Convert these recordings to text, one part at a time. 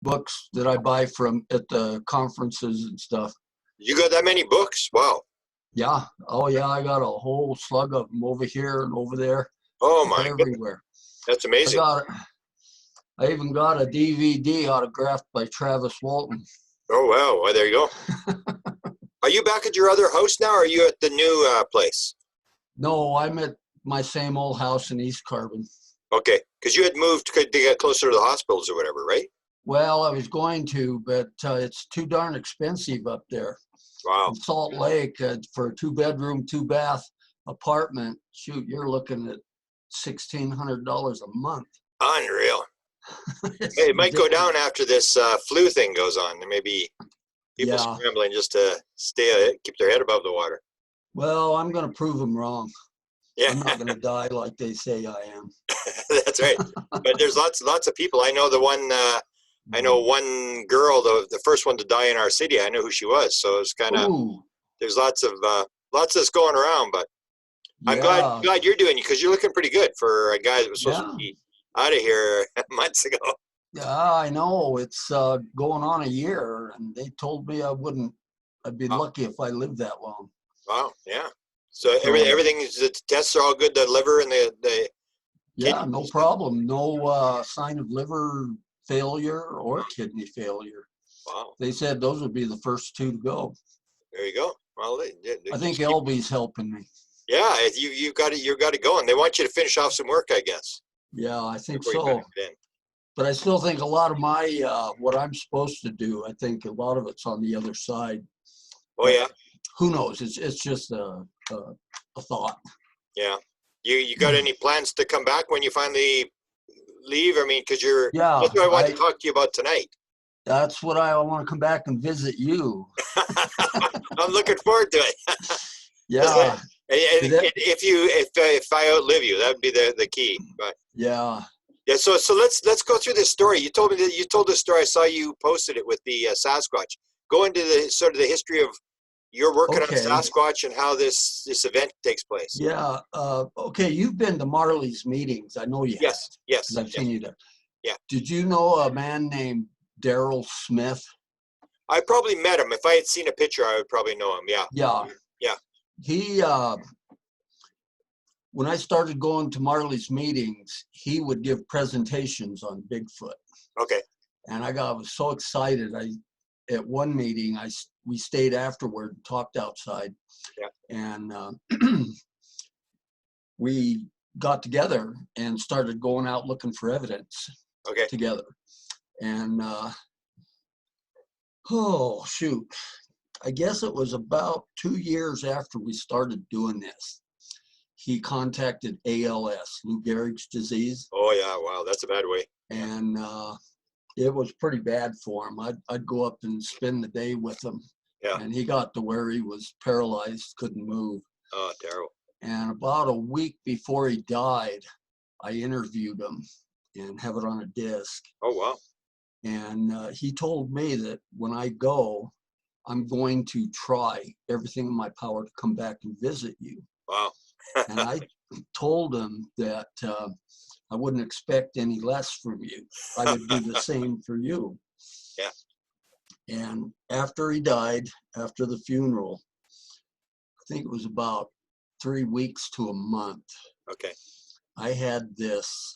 books that I buy from at the conferences and stuff. You got that many books? Wow. Yeah. Oh, yeah. I got a whole slug of them over here and over there. Oh my goodness. Everywhere. That's amazing. I even got a DVD autographed by Travis Walton. Oh, wow. Well, there you go. Are you back at your other house now, or are you at the new place? No, I'm at my same old house in East Carbon. Okay, because you had moved to get closer to the hospitals or whatever, right? Well, I was going to, but it's too darn expensive up there. Wow. In Salt Lake, for a 2-bedroom, 2-bath apartment, shoot, you're looking at $1,600 a month. Unreal. It might go down after this flu thing goes on. There may be people scrambling just to keep their head above the water. Well, I'm going to prove them wrong. Yeah. I'm not going to die like they say I am. That's right. But there's lots of people. I know one girl, the first one to die in our city. I know who she was. So it's kind of, there's lots that's going around. But I'm glad you're doing it, because you're looking pretty good for a guy that was supposed to be out of here months ago. Yeah, I know. It's going on a year, and they told me I'd be lucky if I lived that long. Wow, yeah. So everything, the tests are all good, the liver and the yeah, no problem. No sign of liver failure or kidney failure. Wow. They said those would be the first 2 to go. There you go. Well, I think LB's helping me. Yeah, you've got it going. They want you to finish off some work, I guess. Yeah, I think so. But I still think a lot of my what I'm supposed to do, I think a lot of it's on the other side. Oh, yeah. Who knows? It's just a thought. Yeah. You got any plans to come back when you finally leave? I mean, because that's what I want to talk to you about tonight. That's what I want to come back and visit you. I'm looking forward to it. Yeah. If I outlive you, that would be the key. But yeah. So let's go through this story. You told me that you told this story. I saw you posted it with the Sasquatch. Go into the sort of the history of your working on Sasquatch and how this event takes place. Yeah. Okay. You've been to Marley's meetings. I know you have. Yes. Because I've seen you there. Yeah. Did you know a man named Daryl Smith? I probably met him. If I had seen a picture, I would probably know him. Yeah. Yeah. Yeah. He, when I started going to Marley's meetings, he would give presentations on Bigfoot. Okay. And I was so excited. At one meeting, we stayed afterward and talked outside. Yeah. And we got together and started going out looking for evidence together. And oh, shoot. I guess it was about 2 years after we started doing this, he contacted ALS, Lou Gehrig's disease. Oh, yeah. Wow. That's a bad way. And it was pretty bad for him. I'd go up and spend the day with him. Yeah. And he got to where he was paralyzed, couldn't move. Oh, terrible. And about a week before he died, I interviewed him and have it on a disc. Oh, wow. And he told me that when I go, I'm going to try everything in my power to come back and visit you. Wow. And I told him that I wouldn't expect any less from you. I would do the same for you. Yeah. And after he died, after the funeral, I think it was about 3 weeks to a month. Okay. I had this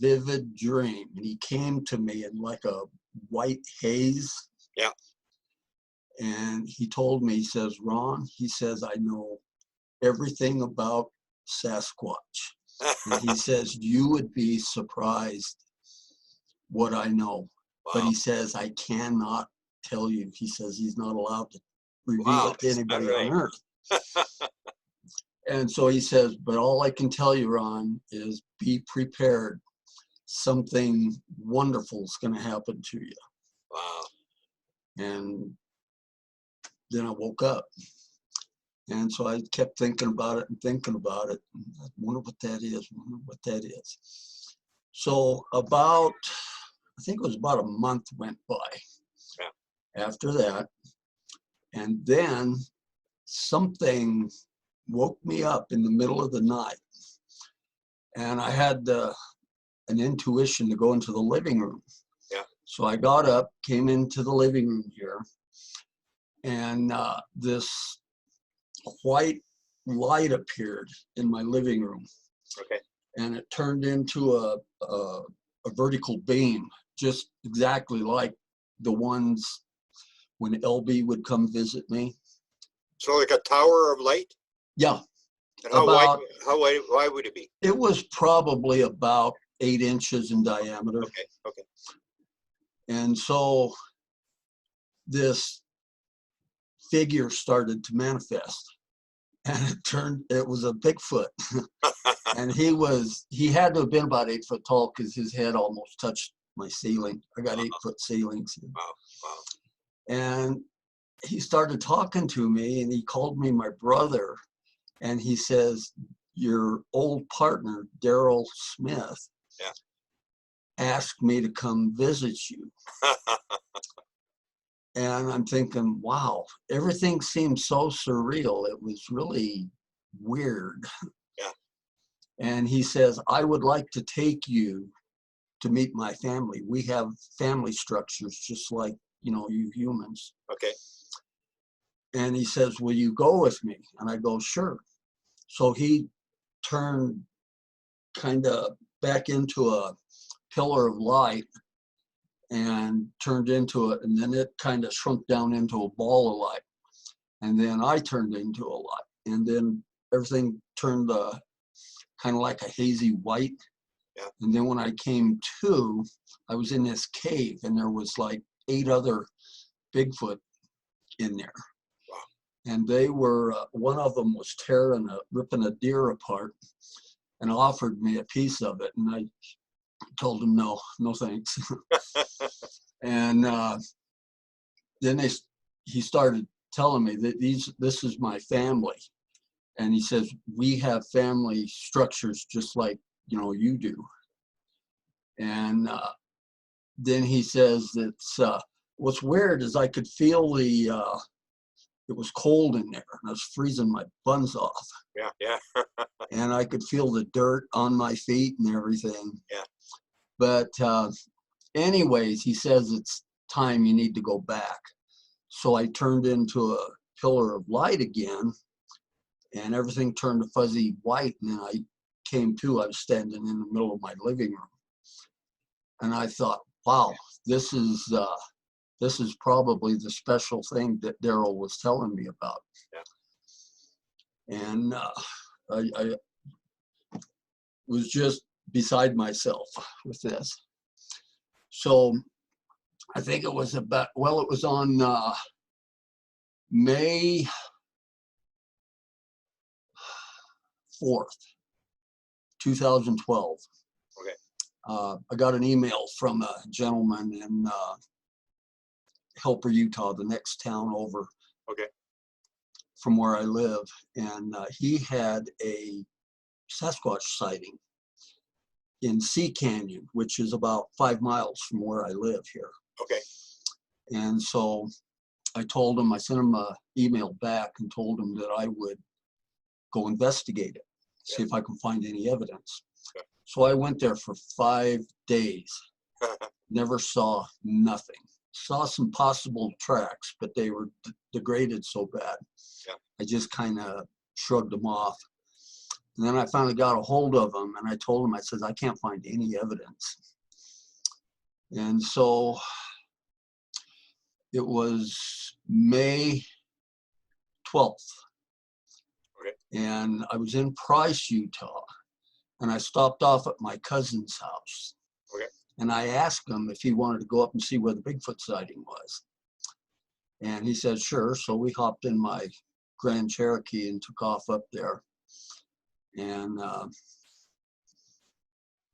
vivid dream, and he came to me in like a white haze. Yeah. And he told me, he says, Ron, he says, I know everything about Sasquatch. And he says, you would be surprised what I know. Wow. But he says, I cannot tell you. He says he's not allowed to reveal it to anybody on Earth. And so he says, but all I can tell you, Ron, is be prepared. Something wonderful is going to happen to you. Wow. And then I woke up. And so I kept thinking about it and thinking about it. I wonder what that is. So I think it was about a month went by after that. And then something woke me up in the middle of the night. And I had an intuition to go into the living room. Yeah. So I got up, came into the living room here, and this white light appeared in my living room. Okay. And it turned into a vertical beam, just exactly like the ones when LB would come visit me. So like a tower of light? Yeah. And how wide would it be? It was probably about 8 inches in diameter. Okay, okay. And so this figure started to manifest, and it was a Bigfoot. And he had to have been about 8 foot tall because his head almost touched my ceiling. I got 8 foot ceilings. Wow, wow. And he started talking to me, and he called me my brother. And he says, your old partner, Daryl Smith, asked me to come visit you. And I'm thinking, wow, everything seemed so surreal. It was really weird. Yeah. And he says, I would like to take you to meet my family. We have family structures just like, you humans. Okay. And he says, will you go with me? And I go, sure. So he turned kind of back into a pillar of light and turned into it. And then it kind of shrunk down into a ball of light. And then I turned into a light. And then everything turned kind of like a hazy white. Yeah. And then when I came to, I was in this cave, and there was like 8 other Bigfoot in there. Wow. And they were, one of them was ripping a deer apart and offered me a piece of it. And I told him, no thanks. And then he started telling me that this is my family. And he says, we have family structures just like, you do. And then he says that what's weird is I could feel it was cold in there, and I was freezing my buns off. Yeah, yeah. And I could feel the dirt on my feet and everything. Yeah. But anyways, he says it's time you need to go back. So I turned into a pillar of light again, and everything turned to fuzzy white. And then I came to, I was standing in the middle of my living room. And I thought, wow, this is probably the special thing that Daryl was telling me about. Yeah. And I was just beside myself with this. So I think it was it was on May 4th, 2012. Okay. I got an email from a gentleman in Helper, Utah, the next town over. Okay. From where I live, and he had a Sasquatch sighting in Sea Canyon, which is about 5 miles from where I live here. Okay. And so I sent him an email back and told him that I would go investigate it, see if I can find any evidence. Yeah. So I went there for 5 days, never saw nothing. Saw some possible tracks, but they were degraded so bad. Yeah. I just kind of shrugged them off. And then I finally got a hold of him, and I told him, I said, I can't find any evidence. And so it was May 12th. Okay. And I was in Price, Utah, and I stopped off at my cousin's house. Okay. And I asked him if he wanted to go up and see where the Bigfoot sighting was. And he said, sure. So we hopped in my Grand Cherokee and took off up there. And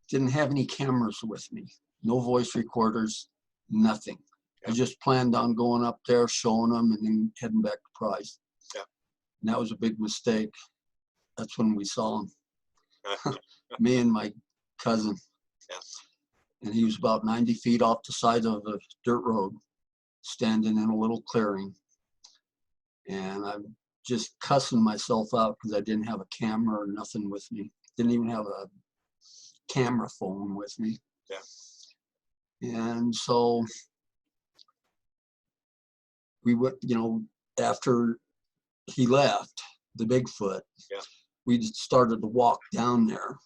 didn't have any cameras with me, no voice recorders, nothing. Yeah. I just planned on going up there, showing them, and then heading back to Price. Yeah. And that was a big mistake. That's when we saw him. Me and my cousin. Yeah. And he was about 90 feet off the side of a dirt road, standing in a little clearing. And I'm just cussing myself out because I didn't have a camera or nothing with me. Didn't even have a camera phone with me. Yeah. And so we went, after he left, the Bigfoot, yeah. we started to walk down there.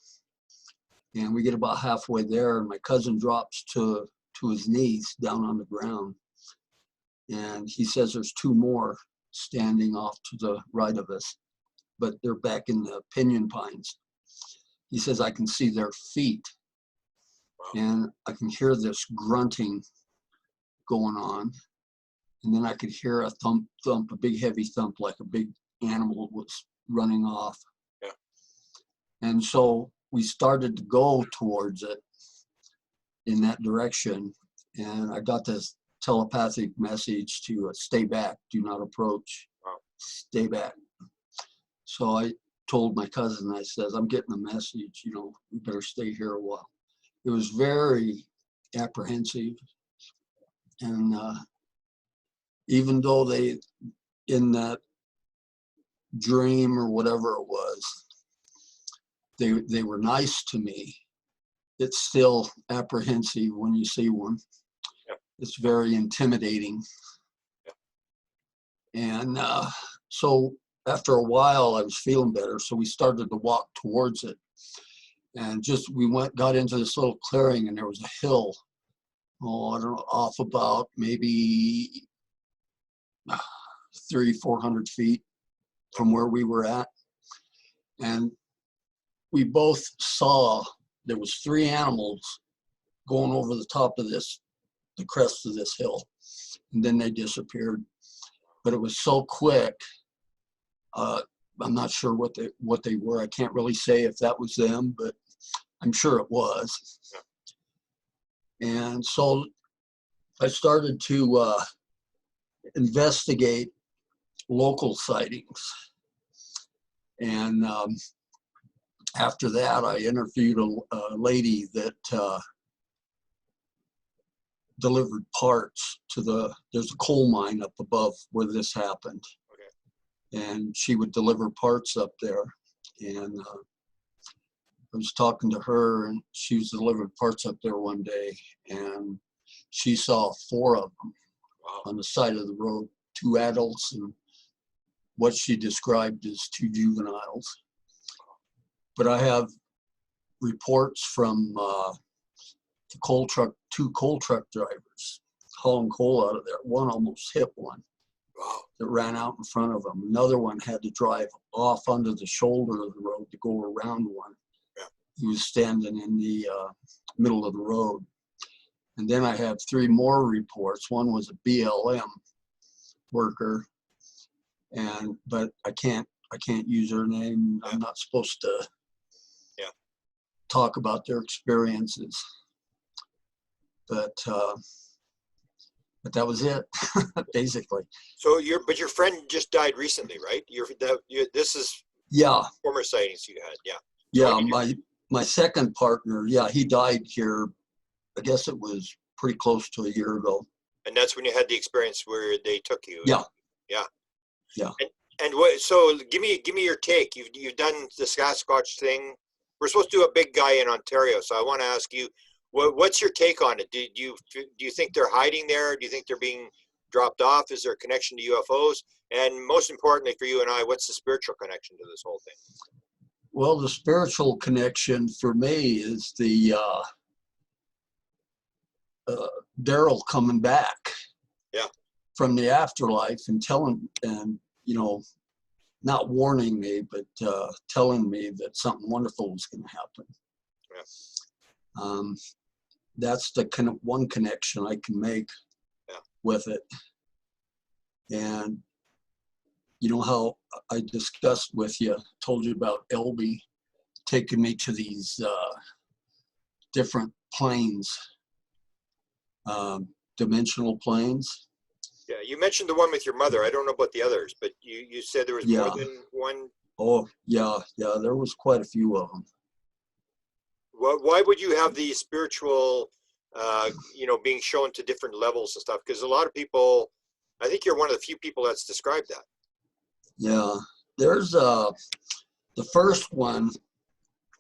And we get about halfway there, and my cousin drops to his knees down on the ground. And he says there's two more standing off to the right of us, but they're back in the pinyon pines. He says, I can see their feet. Wow. And I can hear this grunting going on. And then I could hear a thump, thump, a big heavy thump, like a big animal was running off. Yeah. And so we started to go towards it in that direction. And I got this telepathic message to stay back, do not approach, wow. Stay back. So I told my cousin, I says, I'm getting a message, we better stay here a while. It was very apprehensive. And even though they, in that dream or whatever it was, they were nice to me, it's still apprehensive when you see one. Yep. It's very intimidating. Yep. And so after a while, I was feeling better. So we started to walk towards it. And we got into this little clearing, and there was a hill, I don't know, off about maybe 300-400 feet from where we were at. And we both saw there was 3 animals going over the top of the crest of this hill, and then they disappeared. But it was so quick. I'm not sure what they were. I can't really say if that was them, but I'm sure it was. And so I started to investigate local sightings. And after that, I interviewed a lady that delivered parts to there's a coal mine up above where this happened. Okay. And she would deliver parts up there. And I was talking to her, and she was delivering parts up there one day, and she saw 4 of them. Wow. On the side of the road, 2 adults and what she described as 2 juveniles. But I have reports from the 2 coal truck drivers hauling coal out of there. One almost hit one. Wow. That ran out in front of him. Another one had to drive off under the shoulder of the road to go around one. Yeah. He was standing in the middle of the road. And then I have 3 more reports. One was a BLM worker, but I can't use her name. Yeah. I'm not supposed to talk about their experiences. But that was it, basically. So your friend just died recently, right? This is former sightings you had, yeah. Yeah, my second partner, he died here. I guess it was pretty close to a year ago. And that's when you had the experience where they took you. Yeah. Yeah. Yeah. And what? So give me your take. You've done the Sasquatch thing. We're supposed to do a big guy in Ontario, so I want to ask you, what's your take on it? Do you think they're hiding there? Do you think they're being dropped off? Is there a connection to UFOs? And most importantly for you and I, what's the spiritual connection to this whole thing? Well, the spiritual connection for me is the Daryl coming back from the afterlife and telling, and not warning me, but telling me that something wonderful was going to happen. Yeah. That's the one connection I can make with it. And how I discussed with you, told you about Elby taking me to these different planes, dimensional planes. Yeah, you mentioned the one with your mother. I don't know about the others, but you said there was more than one. Oh, yeah, there was quite a few of them. Why would you have the spiritual, being shown to different levels and stuff? Because a lot of people, I think you're one of the few people that's described that. Yeah, there's the first one.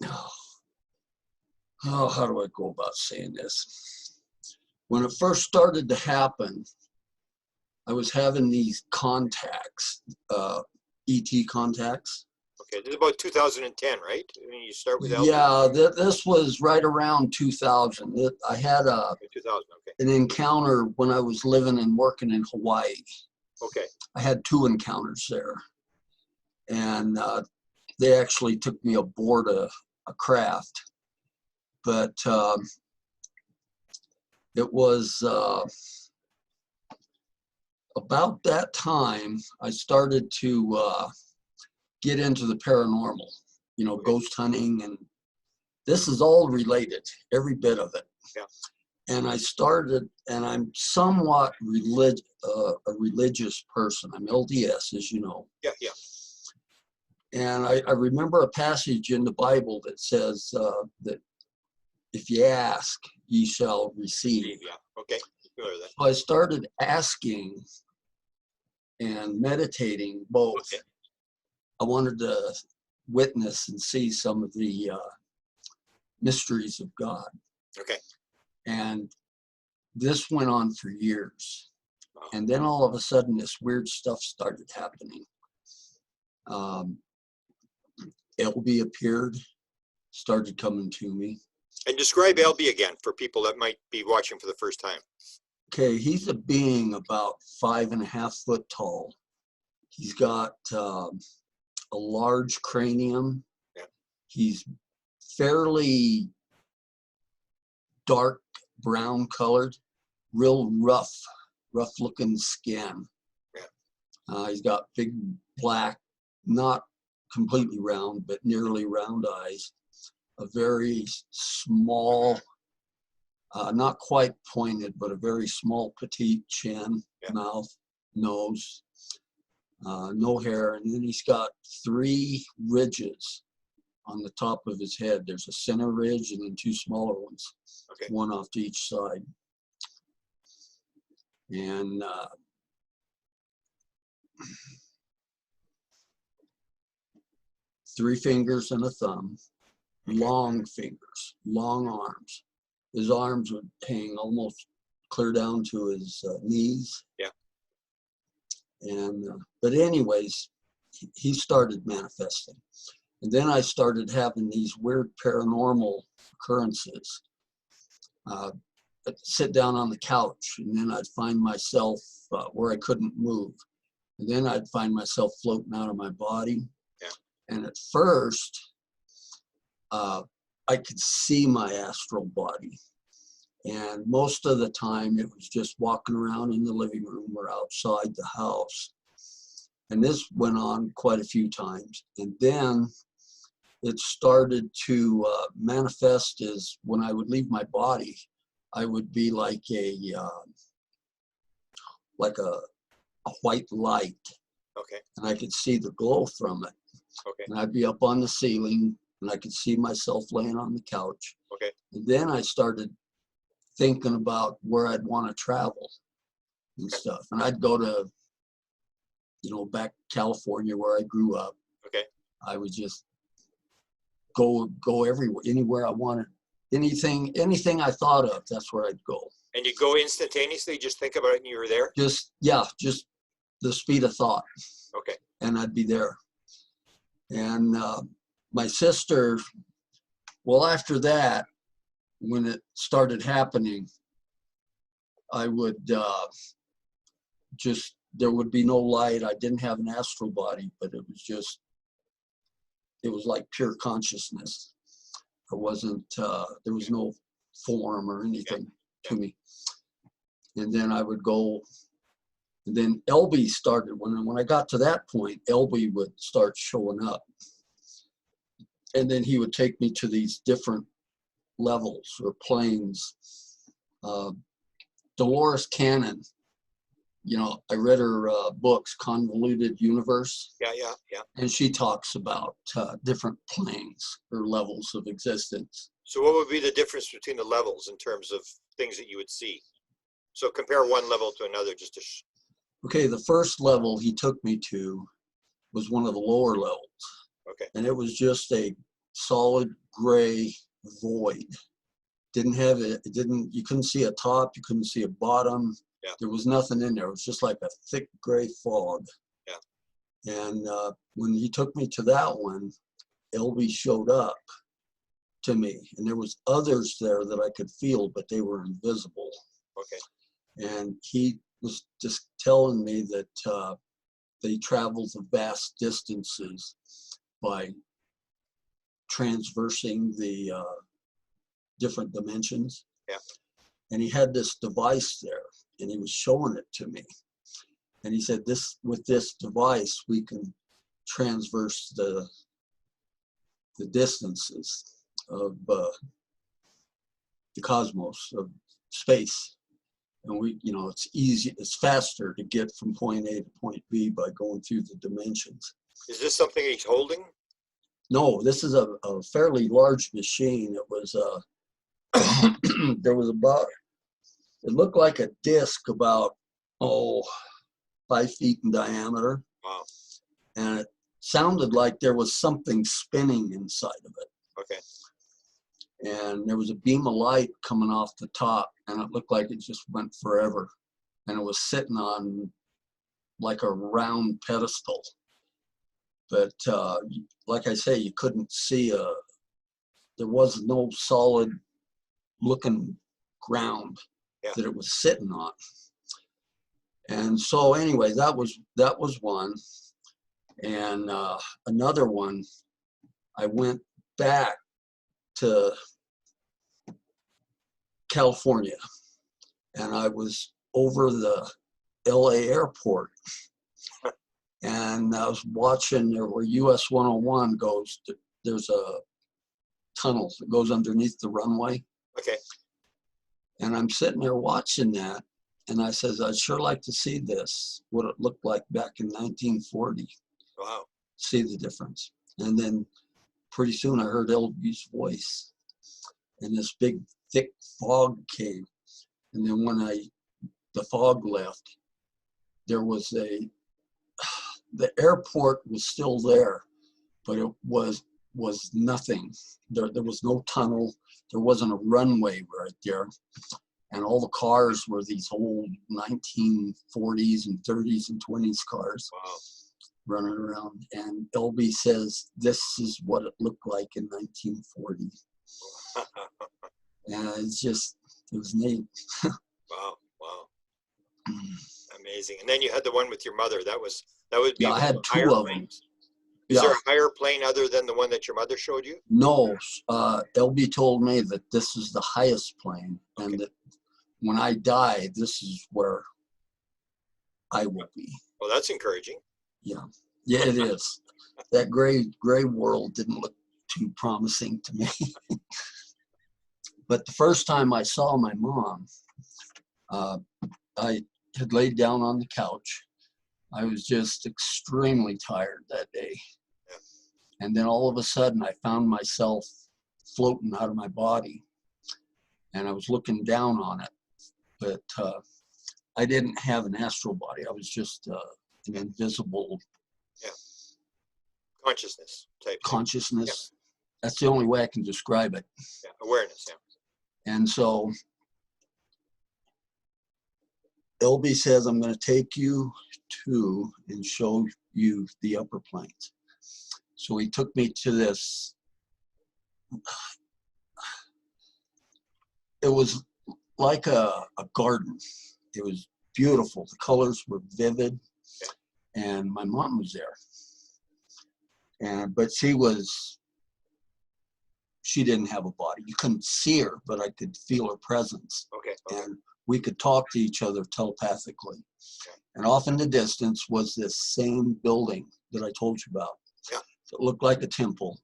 Oh, how do I go about saying this? When it first started to happen, I was having these contacts, ET contacts. Okay, this is about 2010, right? When you start with LP? Yeah, this was right around 2000. I had 2000, okay. an encounter when I was living and working in Hawaii. Okay. I had 2 encounters there. And they actually took me aboard a craft. But it was about that time I started to get into the paranormal, you know, ghost hunting, and this is all related, every bit of it. Yeah. And I started, and I'm somewhat a religious person. I'm LDS, as you know. Yeah, yeah. And I remember a passage in the Bible that says that if you ask, ye shall receive. Yeah, okay. So I started asking and meditating both. Okay. I wanted to witness and see some of the mysteries of God. Okay. And this went on for years. Wow. And then all of a sudden, this weird stuff started happening. LB appeared, started coming to me. And describe LB again for people that might be watching for the first time. Okay, he's a being about 5.5 foot tall. He's got a large cranium. Yeah. He's fairly dark brown colored, real rough looking skin. Yeah. He's got big black, not completely round, but nearly round eyes. A very small, not quite pointed, but a very small, petite chin, yeah. Mouth, nose, no hair. And then he's got 3 ridges on the top of his head. There's a center ridge and then 2 smaller ones, okay. One off to each side. And 3 fingers and a thumb. Long fingers, long arms. His arms would hang almost clear down to his knees. Yeah. And but anyways, he started manifesting, and then I started having these weird paranormal occurrences. I'd sit down on the couch, and then I'd find myself where I couldn't move, and then I'd find myself floating out of my body. Yeah. And at first, I could see my astral body. And most of the time it was just walking around in the living room or outside the house. And this went on quite a few times. And then it started to manifest as when I would leave my body, I would be like a white light. Okay. And I could see the glow from it. Okay. And I'd be up on the ceiling, and I could see myself laying on the couch. Okay. And then I started thinking about where I'd want to travel and stuff. And I'd go to, back California where I grew up. Okay. I would just go everywhere, anywhere I wanted. Anything I thought of, that's where I'd go. And you go instantaneously, just think about it and you were there? Just the speed of thought. Okay. And I'd be there. And my sister, well, after that, when it started happening, I would there would be no light. I didn't have an astral body, but it was like pure consciousness. It wasn't, there was no form or anything to me. And then I would go, and then LB started. When I got to that point, LB would start showing up. And then he would take me to these different levels or planes. Dolores Cannon, I read her books, Convoluted Universe. Yeah. And she talks about different planes or levels of existence. So what would be the difference between the levels in terms of things that you would see? So compare one level to another just to... Okay, the first level he took me to was one of the lower levels. Okay. And it was just a solid gray void. Didn't have it. It didn't. You couldn't see a top. You couldn't see a bottom. Yeah. There was nothing in there. It was just like a thick gray fog. Yeah. And when he took me to that one, LB showed up to me, and there was others there that I could feel, but they were invisible. Okay. And he was just telling me that they traveled the vast distances by transversing the different dimensions. Yeah. And he had this device there, and he was showing it to me. And he said, with this device, we can transverse the distances of the cosmos, of space. And it's easy, it's faster to get from point A to point B by going through the dimensions. Is this something he's holding? No, this is a fairly large machine. It was there was about, it looked like a disc about 5 feet in diameter. Wow. And it sounded like there was something spinning inside of it. Okay. And there was a beam of light coming off the top, and it looked like it just went forever. And it was sitting on like a round pedestal. But like I say, you couldn't see there was no solid looking ground that it was sitting on. And so anyway, that was one. And another one, I went back to California, and I was over the LA airport, and I was watching where US 101 goes. There's a tunnel that goes underneath the runway. Okay. And I'm sitting there watching that, and I says, I'd sure like to see this, what it looked like back in 1940. Wow. See the difference. And then pretty soon I heard LB's voice, and this big thick fog came. And then when the fog left, there was the airport was still there, but it was nothing. There was no tunnel. There wasn't a runway right there. And all the cars were these old 1940s and 30s and 20s cars. Wow. Running around. And LB says, this is what it looked like in 1940. And it was neat. Wow. Amazing. And then you had the one with your mother. That would be I had two of them. Is there a higher plane other than the one that your mother showed you? No. LB told me that this is the highest plane, and that when I die, this is where I will be. Well, that's encouraging. Yeah, it is. That gray world didn't look too promising to me. But the first time I saw my mom, I had laid down on the couch. I was just extremely tired that day. Yeah. And then all of a sudden I found myself floating out of my body, and I was looking down on it. But I didn't have an astral body. I was just an invisible consciousness type. Consciousness. Yeah. That's the only way I can describe it. Yeah. Awareness. Yeah. And so LB says, I'm going to take you to and show you the upper planes. So he took me to this. It was like a garden. It was beautiful. The colors were vivid. And my mom was there. But she didn't have a body. You couldn't see her, but I could feel her presence. Okay. And we could talk to each other telepathically. Okay. And off in the distance was this same building that I told you about. Yeah. It looked like a temple,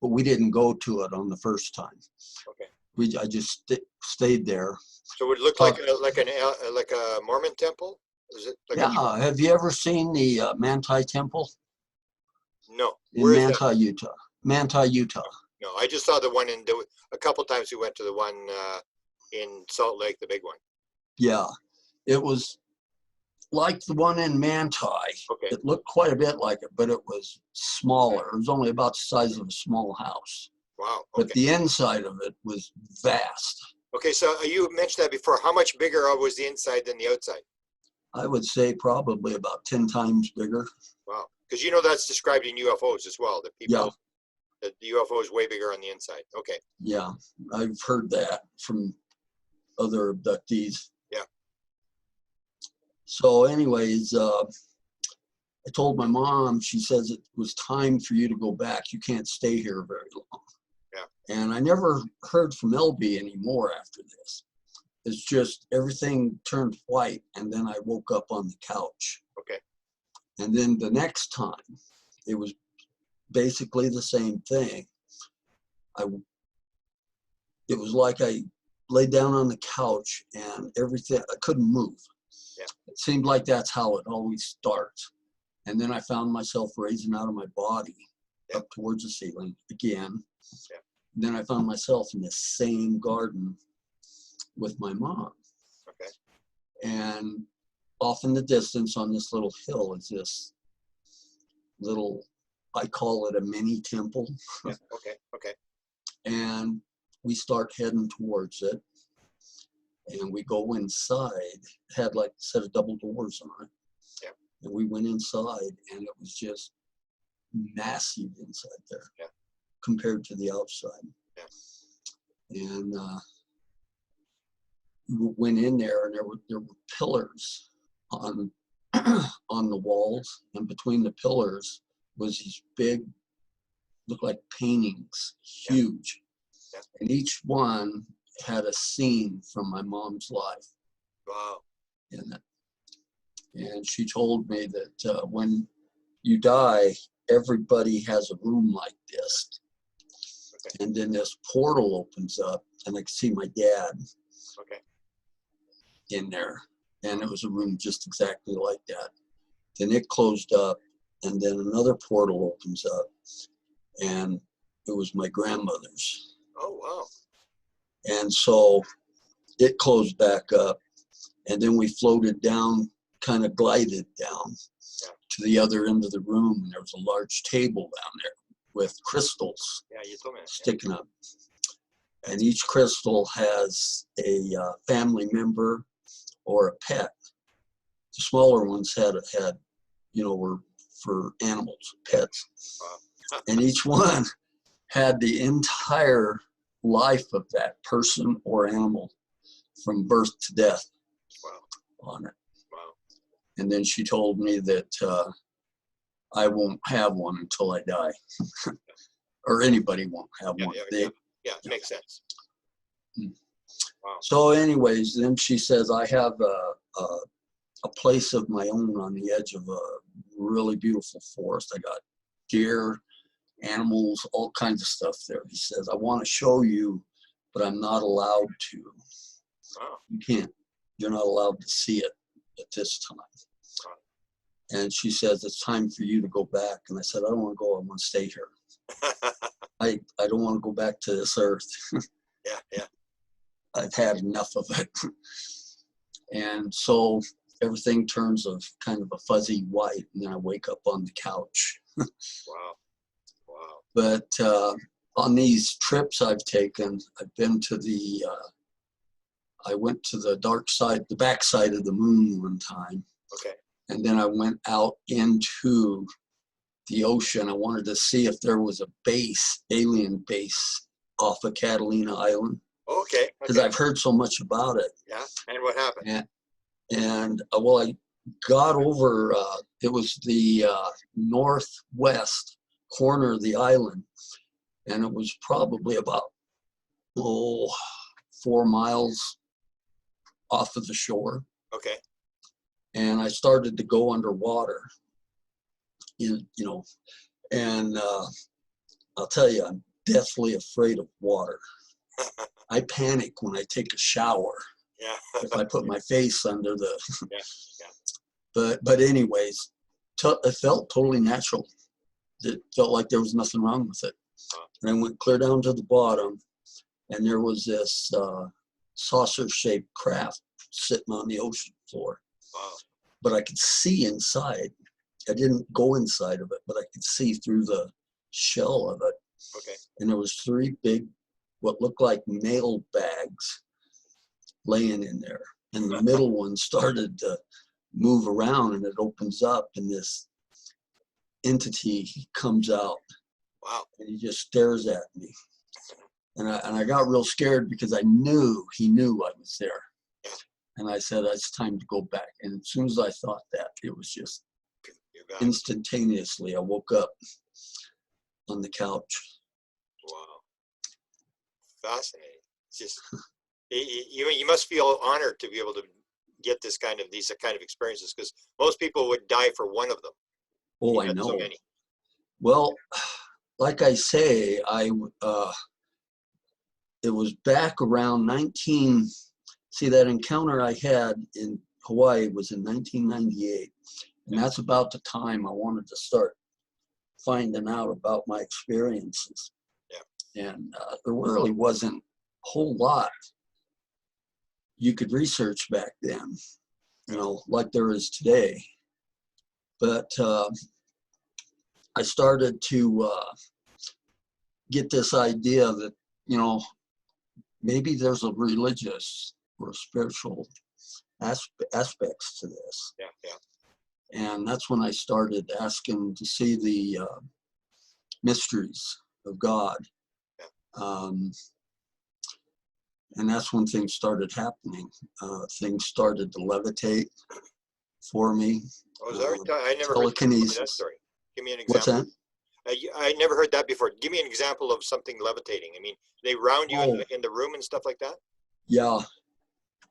but we didn't go to it on the first time. Okay. I just stayed there. So it looked like a Mormon temple? Is it like Have you ever seen the Manti Temple? No. In Manti, Utah. Manti, Utah. No, I just saw the one a couple times we went to the one in Salt Lake, the big one. Yeah, it was like the one in Manti. Okay. It looked quite a bit like it, but it was smaller. It was only about the size of a small house. Wow. Okay. But the inside of it was vast. Okay, so you mentioned that before. How much bigger was the inside than the outside? I would say probably about 10 times bigger. Wow. Because that's described in UFOs as well. That people, that the UFO is way bigger on the inside. Okay. Yeah, I've heard that from other abductees. Yeah. So anyways, I told my mom, she says it was time for you to go back. You can't stay here very long. Yeah. And I never heard from LB anymore after this. It's just everything turned white, and then I woke up on the couch. Okay. And then the next time, it was basically the same thing. It was like I laid down on the couch and everything, I couldn't move. Yeah. It seemed like that's how it always starts. And then I found myself raising out of my body up towards the ceiling again. Yeah. Then I found myself in the same garden with my mom. Okay. And off in the distance on this little hill is this little, I call it a mini temple. Yeah. Okay. Okay. And we start heading towards it. And we go inside. It had like a set of double doors on it. Yeah. And we went inside, and it was just massive inside there compared to the outside. Yeah. And we went in there, and there were pillars on on the walls, and between the pillars was these big, looked like paintings, huge. Yeah. And each one had a scene from my mom's life. Wow. In it. And she told me that when you die, everybody has a room like this. Okay. And then this portal opens up, and I could see my dad in there. And it was a room just exactly like that. Then it closed up, and then another portal opens up, and it was my grandmother's. Oh, wow. And so it closed back up, and then we floated down, kind of glided down to the other end of the room, and there was a large table down there with crystals sticking up. And each crystal has a family member or a pet. The smaller ones had were for animals, pets. Wow. And each one had the entire life of that person or animal from birth to death on it. Wow. And then she told me that I won't have one until I die. Or anybody won't have one. Yeah, it makes sense. Wow. So anyways, then she says, I have a place of my own on the edge of a really beautiful forest. I got deer, animals, all kinds of stuff there. He says, I want to show you, but I'm not allowed to. Wow. You're not allowed to see it at this time. Wow. And she says, it's time for you to go back. And I said, I don't want to go, I want to stay here. I don't want to go back to this earth. Yeah. I've had enough of it. And so everything turns of kind of a fuzzy white, and then I wake up on the couch. Wow. But on these trips I've taken, I've been to I went to the dark side, the back side of the moon one time. Okay. And then I went out into the ocean. I wanted to see if there was a base, alien base off of Catalina Island. Okay. Because I've heard so much about it. Yeah. And what happened? And I got over, it was the northwest corner of the island. And it was probably about, 4 miles off of the shore. Okay. And I started to go underwater, and I'll tell you, I'm deathly afraid of water. I panic when I take a shower. Yeah. If I put my face under the. Yeah. But anyways, it felt totally natural. It felt like there was nothing wrong with it. And I went clear down to the bottom, and there was this saucer-shaped craft sitting on the ocean floor. Wow. But I could see inside. I didn't go inside of it, but I could see through the shell of it. Okay. And there was 3 big, what looked like mail bags laying in there. And the middle one started to move around, and it opens up, and this entity comes out. Wow. And he just stares at me. And I got real scared because I knew he knew I was there. Yeah. And I said, it's time to go back. And as soon as I thought that, it was just instantaneously, I woke up on the couch. Wow. Fascinating. It's just, you must feel honored to be able to get these kind of experiences, because most people would die for one of them. Oh, I know. So many. Well, like I say, it was back around that encounter I had in Hawaii was in 1998. And that's about the time I wanted to start finding out about my experiences. Yeah. And there really wasn't a whole lot you could research back then, like there is today. But I started to get this idea that, maybe there's a religious or spiritual aspects to this. Yeah, yeah. And that's when I started asking to see the mysteries of God. Yeah. And that's when things started happening. Things started to levitate for me. Oh, is that I never telekinesis. Heard that story. Give me an example. What's that? I never heard that before. Give me an example of something levitating. I mean, they round you in the room and stuff like that? Yeah.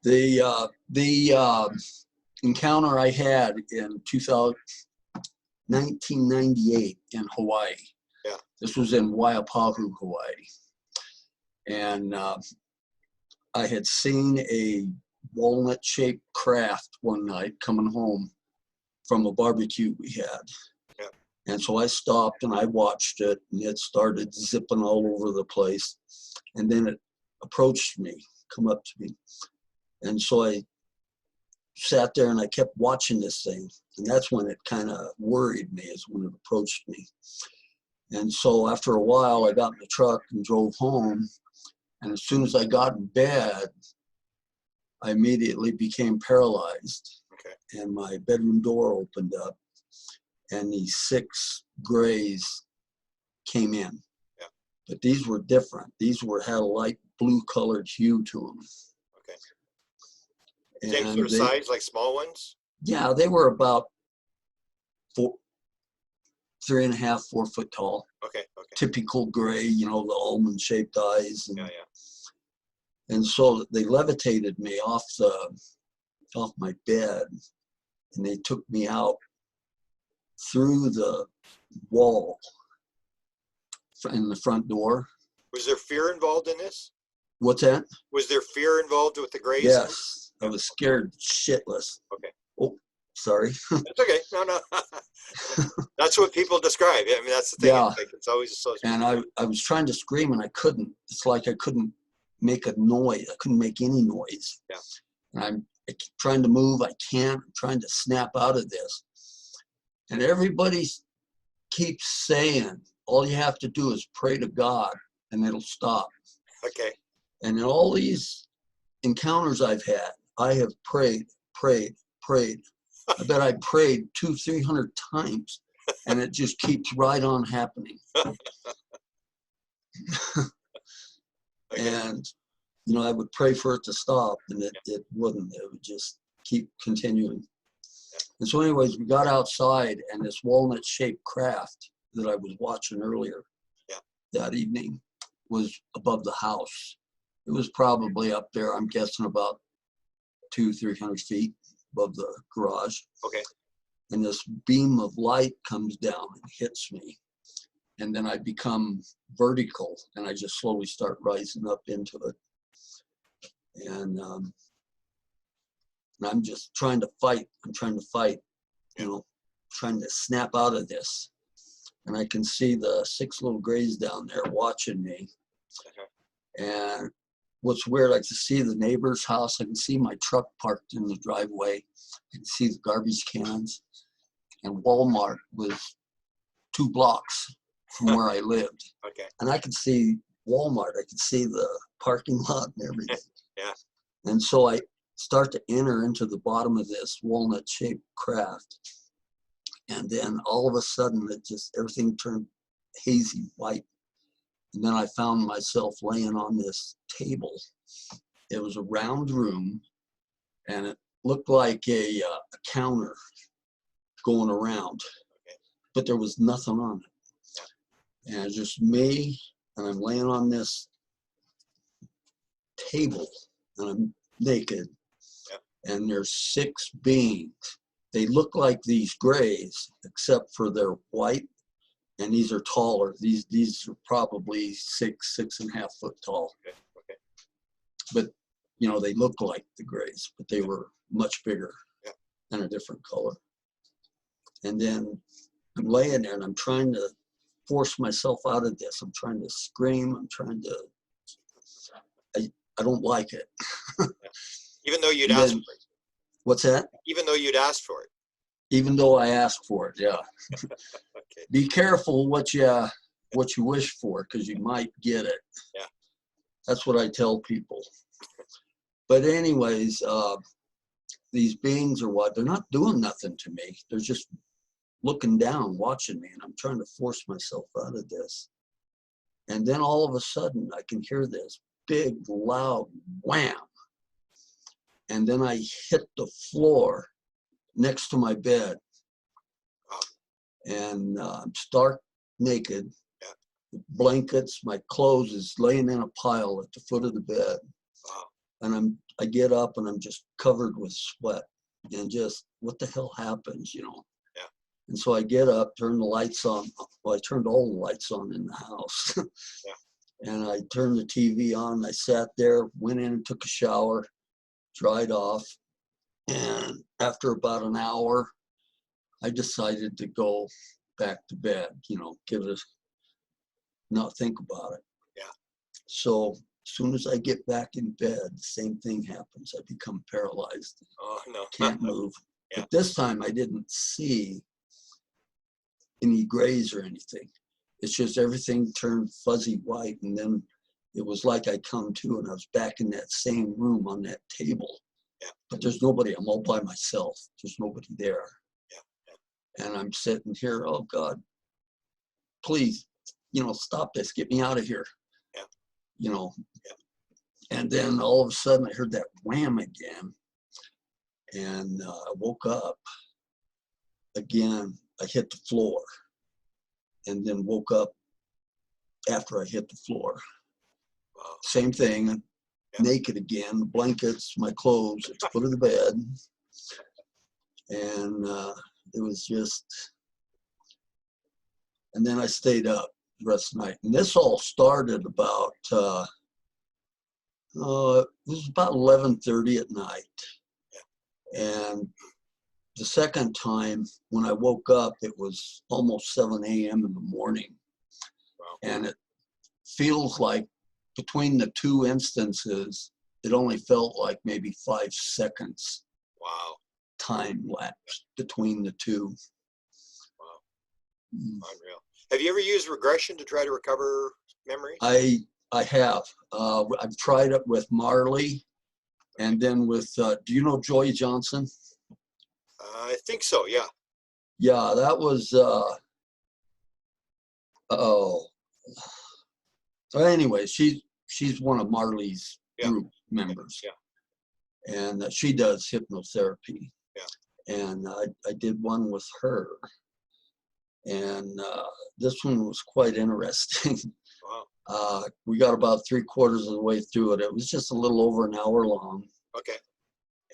The encounter I had in 1998 in Hawaii. Yeah. This was in Waipahu, Hawaii. And I had seen a walnut-shaped craft one night coming home from a barbecue we had. Yeah. And so I stopped and I watched it, and it started zipping all over the place. And then it approached me, come up to me. And so I sat there and I kept watching this thing. And that's when it kind of worried me, is when it approached me. And so after a while, I got in the truck and drove home. And as soon as I got in bed, I immediately became paralyzed. Okay. And my bedroom door opened up, and these 6 grays came in. Yeah. But these were different. These had a light blue colored hue to them. Okay. Same sort of size, like small ones? Yeah, they were about 3.5, 4 foot tall. Okay, okay. Typical gray, the almond-shaped eyes. And, yeah, yeah. And so they levitated me off my bed, and they took me out through the wall in the front door. Was there fear involved in this? What's that? Was there fear involved with the grays? Yes, I was scared shitless. Okay. Oh, sorry. That's okay. No. That's what people describe. I mean, that's the thing. Yeah. It's always associated. And I was trying to scream, and I couldn't. It's like I couldn't make a noise. I couldn't make any noise. Yeah. And I keep trying to move. I can't. I'm trying to snap out of this. And everybody keeps saying, all you have to do is pray to God, and it'll stop. Okay. And in all these encounters I've had, I have prayed. I bet I prayed 200-300 times, and it just keeps right on happening. Okay. And, I would pray for it to stop, and it wouldn't. It would just keep continuing. And so anyways, we got outside, and this walnut-shaped craft that I was watching earlier that evening was above the house. It was probably up there, I'm guessing about 200-300 feet above the garage. Okay. And this beam of light comes down and hits me. And then I become vertical, and I just slowly start rising up into it. And I'm just trying to fight. I'm trying to fight, trying to snap out of this. And I can see the 6 little grays down there watching me. Okay. And what's weird, I can see the neighbor's house. I can see my truck parked in the driveway. I can see the garbage cans. And Walmart was 2 blocks from where I lived. Okay. And I could see Walmart. I could see the parking lot and everything. Yeah. And so I start to enter into the bottom of this walnut-shaped craft. And then all of a sudden, everything turned hazy white. And then I found myself laying on this table. It was a round room, and it looked like a counter going around, but there was nothing on it. And it's just me, and I'm laying on this table, and I'm naked, and there's 6 beings. They look like these grays, except for they're white, and these are taller. These are probably 6.5 foot tall. Okay. But they look like the grays, but they were much bigger and a different color. And then I'm laying there and I'm trying to force myself out of this. I'm trying to scream. I don't like it. Even though you'd asked for it. What's that? Even though you'd asked for it. Even though I asked for it, yeah. Okay. Be careful what you wish for, because you might get it. Yeah. That's what I tell people. But anyways, these beings they're not doing nothing to me. They're just looking down, watching me, and I'm trying to force myself out of this. And then all of a sudden, I can hear this big, loud wham. And then I hit the floor next to my bed. And I'm stark naked. The blankets, my clothes is laying in a pile at the foot of the bed. And I get up and I'm just covered with sweat. And just, what the hell happens, Yeah. And so I get up, turn the lights on. Well, I turned all the lights on in the house. And I turned the TV on. I sat there, went in and took a shower, dried off. And after about an hour, I decided to go back to bed, not think about it. Yeah. So as soon as I get back in bed, the same thing happens. I become paralyzed. Oh, no. Can't move. But this time I didn't see any grays or anything. It's just everything turned fuzzy white. And then it was like I come to and I was back in that same room on that table. But there's nobody. I'm all by myself. There's nobody there. And I'm sitting here, oh God, please, stop this, get me out of here. And then all of a sudden I heard that wham again. And I woke up again. I hit the floor and then woke up after I hit the floor. Same thing, naked again, blankets, my clothes at the foot of the bed. And it was just, and then I stayed up the rest of the night. And this all started about, it was about 11:30 at night. And the second time when I woke up, it was almost 7 a.m. in the morning. And it feels like between the two instances, it only felt like maybe 5 seconds. Wow. Time lapse between the two. Wow. Unreal. Have you ever used regression to try to recover memories? I have. I've tried it with Marley, and then with, do you know Joy Johnson? I think so, yeah. Yeah, that was, anyway, she's one of Marley's group members. Yeah. And she does hypnotherapy. Yeah. And I did one with her. And this one was quite interesting. Wow. We got about 3/4 of the way through it. It was just a little over an hour long. Okay.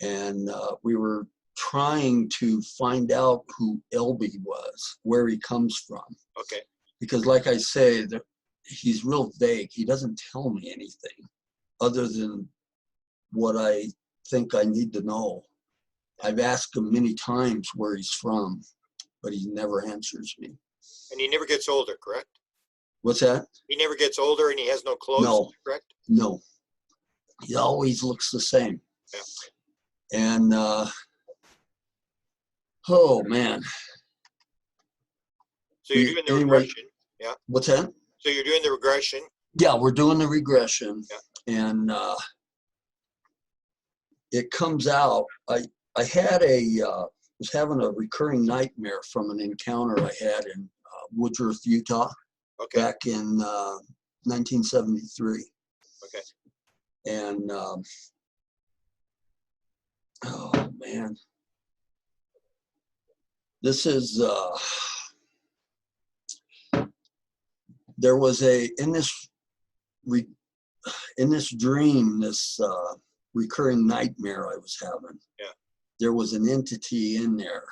And we were trying to find out who Elby was, where he comes from. Okay. Because like I say, he's real vague. He doesn't tell me anything other than what I think I need to know. I've asked him many times where he's from, but he never answers me. And he never gets older, correct? What's that? He never gets older and he has no clothes, no, correct? No. He always looks the same. Yeah. And, oh man. So you're doing the regression. Yeah. What's that? So you're doing the regression. Yeah, we're doing the regression. Yeah. And it comes out, I was having a recurring nightmare from an encounter I had in Woodruff, Utah, Okay. back in 1973. Okay. And oh man, this is there was in this dream, this recurring nightmare I was having. Yeah. There was an entity in there,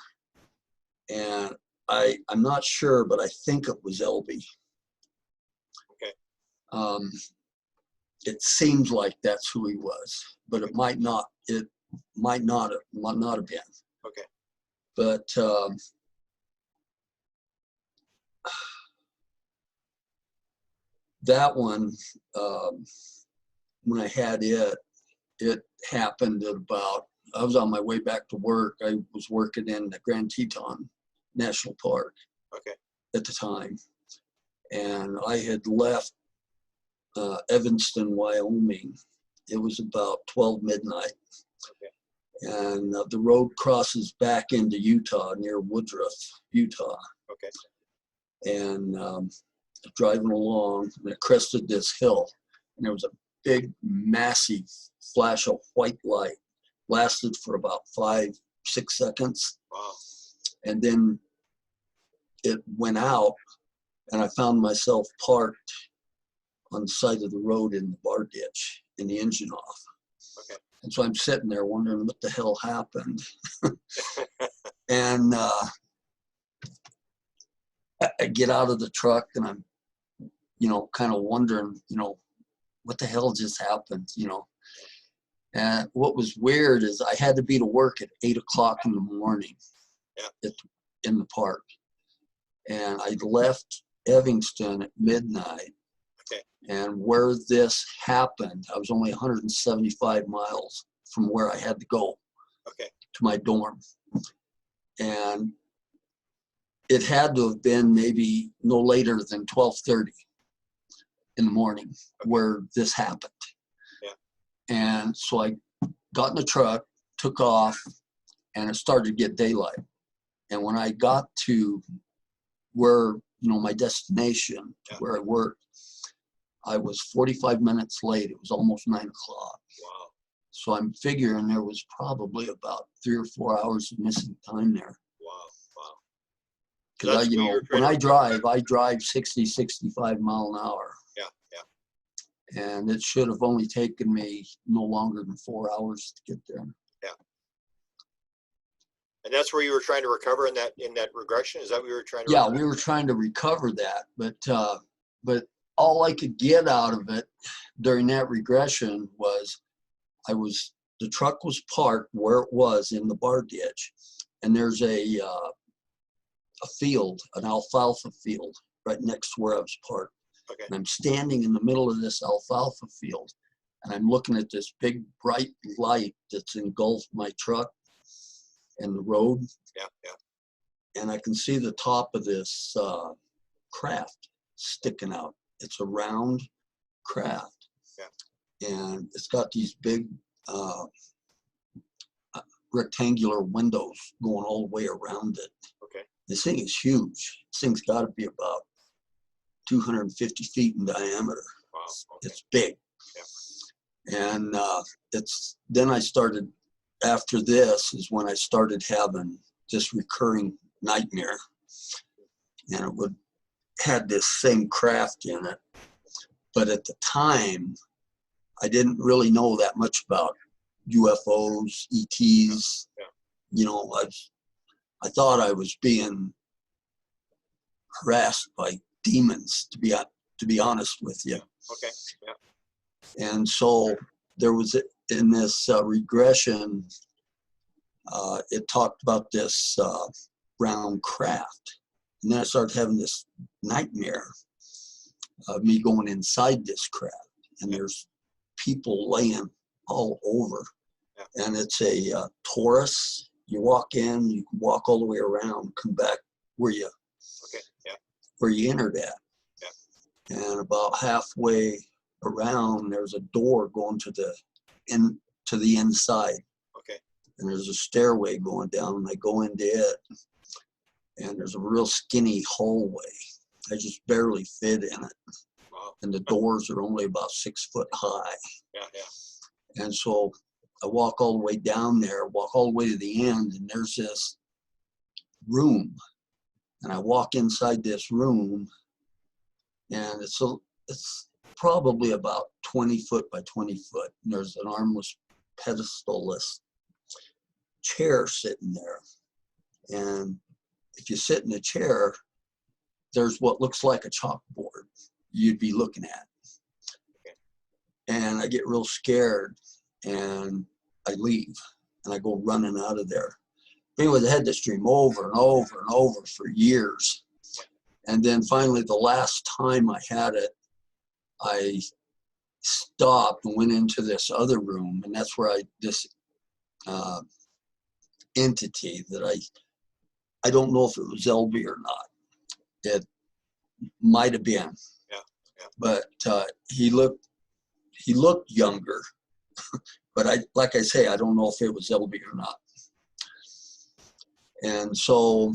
and I'm not sure, but I think it was LB. Okay. It seems like that's who he was, but it might not. It might not have been. Okay. But that one, when I had it happened at about, I was on my way back to work. I was working in the Grand Teton National Park. Okay. At the time. And I had left Evanston, Wyoming. It was about 12 midnight. Okay. And the road crosses back into Utah, near Woodruff, Utah. Okay. And driving along, and it crested this hill. And there was a big, massive flash of white light. Lasted for about 5-6 seconds. Wow. And then it went out, and I found myself parked on the side of the road in the bar ditch, and the engine off. Okay. And so I'm sitting there wondering what the hell happened. And I get out of the truck, and I'm, kind of wondering, what the hell just happened, And what was weird is I had to be to work at 8 o'clock in the morning. Yeah. In the park. And I left Evanston at midnight. Okay. And where this happened, I was only 175 miles from where I had to go. Okay. To my dorm. And it had to have been maybe no later than 12:30 in the morning. Okay. Where this happened. Yeah. And so I got in the truck, took off, and it started to get daylight. And when I got to where, my destination, yeah. where I worked, I was 45 minutes late. It was almost 9 o'clock. Wow. So I'm figuring there was probably about 3 or 4 hours of missing time there. Wow. Wow. Because when I drive 60, 65 mile an hour. Yeah. Yeah. And it should have only taken me no longer than 4 hours to get there. Yeah. And that's where you were trying to recover in that regression? Is that what you were trying to recover? We were trying to recover that, but all I could get out of it during that regression was the truck was parked where it was in the bar ditch, and there's a field, an alfalfa field right next to where I was parked. Okay. And I'm standing in the middle of this alfalfa field, and I'm looking at this big bright light that's engulfed my truck and the road. Yeah, yeah. And I can see the top of this craft sticking out. It's a round craft. Yeah. And it's got these big rectangular windows going all the way around it. Okay. This thing is huge. This thing's got to be about 250 feet in diameter. Wow. Okay. It's big. Yeah. And then I started, after this is when I started having this recurring nightmare. And it had this same craft in it. But at the time, I didn't really know that much about UFOs, ETs. Yeah. I thought I was being harassed by demons, to be honest with you. Okay. Yeah. And so there was, in this regression, it talked about this round craft. And then I started having this nightmare of me going inside this craft. And there's people laying all over. Yeah. And it's a Taurus. You walk in, you can walk all the way around, come back where you entered at. And about halfway around, there's a door going to the inside. Okay. And there's a stairway going down, and I go into it, and there's a real skinny hallway. I just barely fit in it. Wow. And the doors are only about 6 foot high. Yeah. And so I walk all the way down there, walk all the way to the end, and there's this room. And I walk inside this room, and it's probably about 20 foot by 20 foot. And there's an armless, pedestal-less chair sitting there. And if you sit in the chair, there's what looks like a chalkboard you'd be looking at. And I get real scared, and I leave, and I go running out of there. Anyways, I had this dream over and over and over for years. And then finally, the last time I had it, I stopped and went into this other room, and that's where this entity that I don't know if it was LB or not. It might have been. Yeah. But he looked younger. But like I say, I don't know if it was LB or not. And so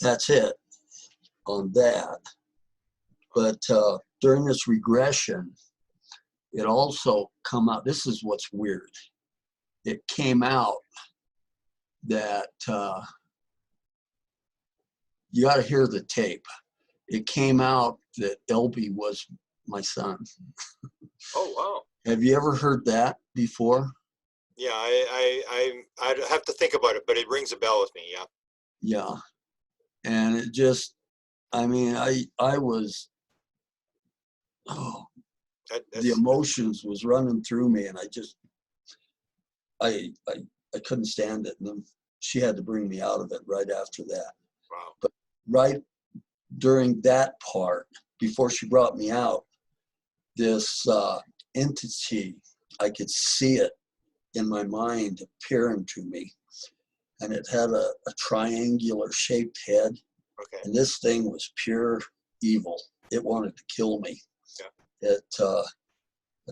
that's it on that. But during this regression, it also come out, this is what's weird. It came out that you got to hear the tape. It came out that LB was my son. Oh, wow. Have you ever heard that before? Yeah, I'd have to think about it, but it rings a bell with me. Yeah. Yeah. And it just, I mean, I was, the emotions was running through me, and I couldn't stand it. And then she had to bring me out of it right after that. Wow. But right during that part, before she brought me out, this entity, I could see it in my mind appearing to me. And it had a triangular shaped head. Okay. And this thing was pure evil. It wanted to kill me. Yeah. I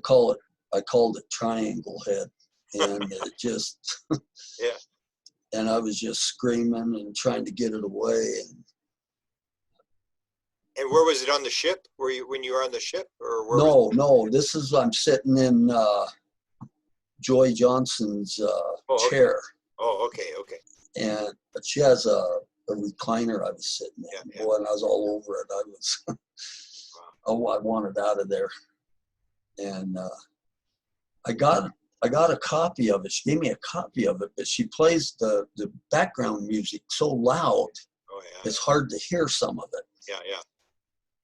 called it triangle head. And it just, yeah. And I was just screaming and trying to get it away. And where was it on the ship? When you were on the ship, or where? No. I'm sitting in Joy Johnson's chair. Oh, okay. But she has a recliner I was sitting in. Yeah. Boy, and I was all over it. I was, I wanted out of there. And I got a copy of it. She gave me a copy of it, but she plays the background music so loud, it's hard to hear some of it. Yeah.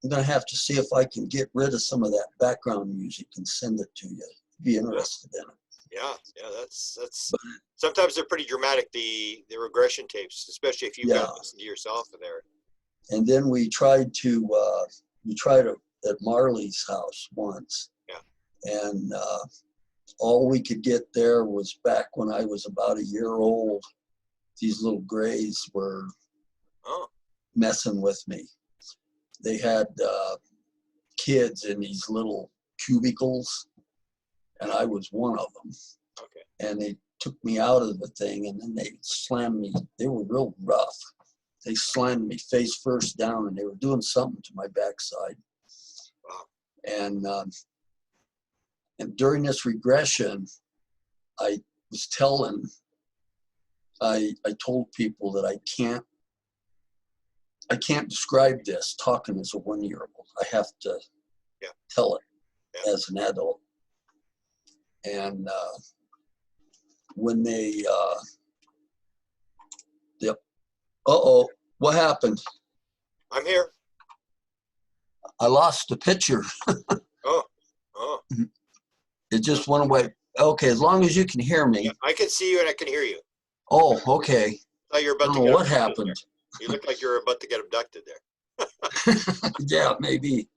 I'm going to have to see if I can get rid of some of that background music and send it to you. Be interested in it. Yeah, that's sometimes they're pretty dramatic, the regression tapes, especially if you've got to listen to yourself in there. And then we tried at Marley's house once. Yeah. And all we could get there was back when I was about a year old. These little grays were messing with me. They had kids in these little cubicles, and I was one of them. Okay. And they took me out of the thing, and then they slammed me. They were real rough. They slammed me face first down, and they were doing something to my backside. Wow. And during this regression, I told people that I can't describe this talking as a 1-year-old. I have to tell it as an adult. And when they, what happened? I'm here. I lost the picture. Oh. It just went away. Okay, as long as you can hear me. Yeah, I can see you and I can hear you. Oh, okay. I don't know what happened. You look like you're about to get abducted there. Yeah, maybe.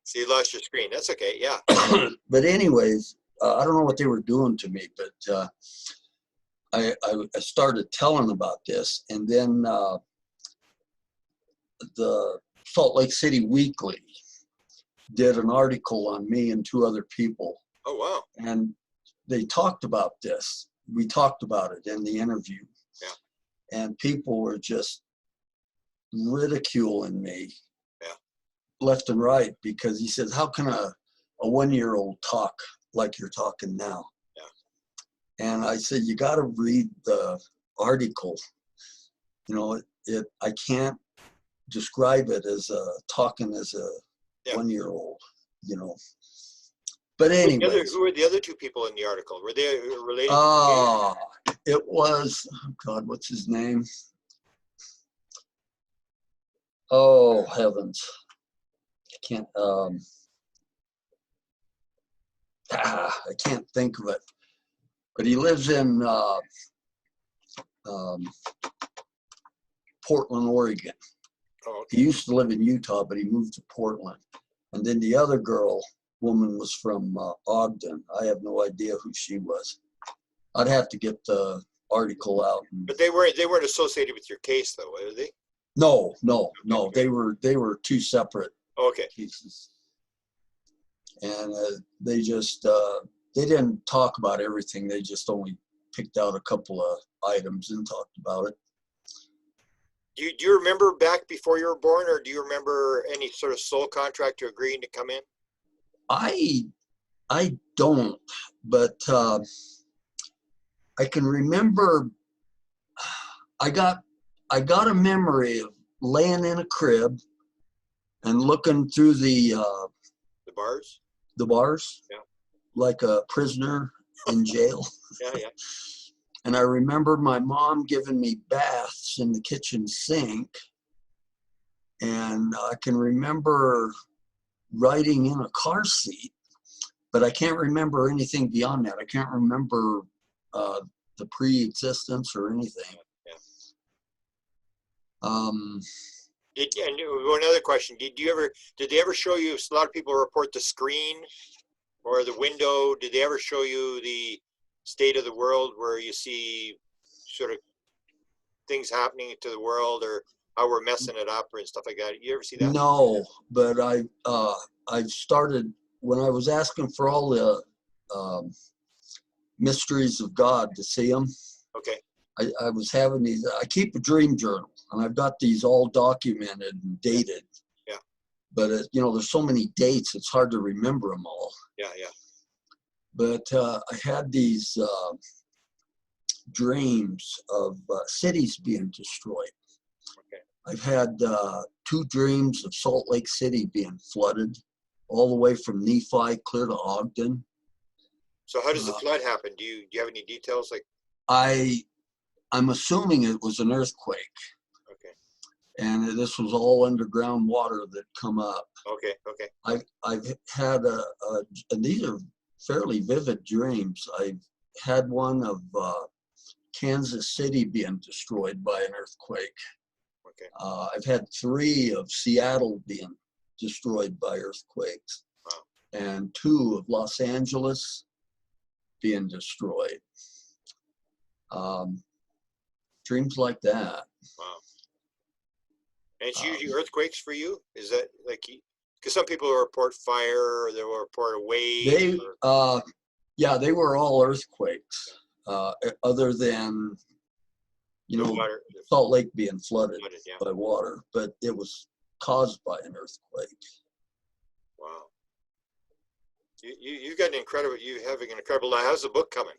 So you lost your screen. That's okay. Yeah. But anyways, I don't know what they were doing to me, but I started telling about this, and then the Salt Lake City Weekly did an article on me and 2 other people. Oh, wow. And they talked about this. We talked about it in the interview. Yeah. And people were just ridiculing me, yeah, left and right, because he says, how can a 1-year-old talk like you're talking now? Yeah. And I said, you got to read the article. You know, I can't describe it as talking as a 1-year-old, you know. But anyways. Who were the other 2 people in the article? Were they related to you? It was, oh God, what's his name? Oh, heavens. I can't, I can't think of it. But he lives in Portland, Oregon. Oh, okay. He used to live in Utah, but he moved to Portland. And then the other woman was from Ogden. I have no idea who she was. I'd have to get the article out. But they weren't associated with your case, though, were they? No. They were 2 separate cases. And they just they didn't talk about everything. They just only picked out a couple of items and talked about it. Do you remember back before you were born, or do you remember any sort of sole contractor agreeing to come in? I don't, but I can remember. I got a memory of laying in a crib and looking through the bars. The bars. Yeah. Like a prisoner in jail. Yeah. And I remember my mom giving me baths in the kitchen sink. And I can remember riding in a car seat, but I can't remember anything beyond that. I can't remember the pre-existence or anything. Yeah. And one other question: Did they ever show you? A lot of people report the screen or the window. Did they ever show you the state of the world where you see sort of things happening to the world, or how we're messing it up, and stuff like that? You ever see that? No, but I started when I was asking for all the mysteries of God to see them. Okay. I was having these. I keep a dream journal, and I've got these all documented and dated. Yeah. But there's so many dates; it's hard to remember them all. Yeah. But I had these dreams of cities being destroyed. Okay. I've had 2 dreams of Salt Lake City being flooded, all the way from Nephi clear to Ogden. So how does the flood happen? Do you have any details? Like, I'm assuming it was an earthquake. Okay. And this was all underground water that come up. Okay. I've had and these are fairly vivid dreams. I've had one of Kansas City being destroyed by an earthquake. Okay. I've had 3 of Seattle being destroyed by earthquakes. Wow. And 2 of Los Angeles being destroyed. Dreams like that. Wow. And it's usually earthquakes for you? Is that like, because some people will report fire, or they will report a wave? They were all earthquakes, other than, water. Salt Lake being flooded Yeah. by water, but it was caused by an earthquake. Wow. You got you having an incredible life. How's the book coming?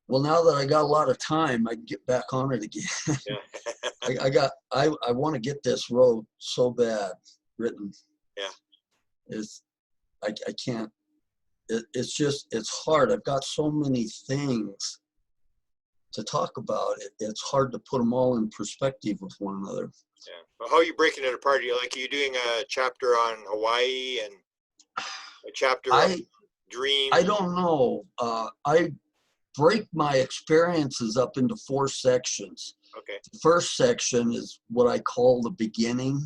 Well, now that I got a lot of time, I can get back on it again. Yeah. I want to get this wrote so bad, written. Yeah. I can't, it's hard. I've got so many things to talk about. It's hard to put them all in perspective with one another. Yeah. Well, how are you breaking it apart? Are you doing a chapter on Hawaii and a chapter on dreams? I don't know. I break my experiences up into 4 sections. Okay. The first section is what I call the beginning.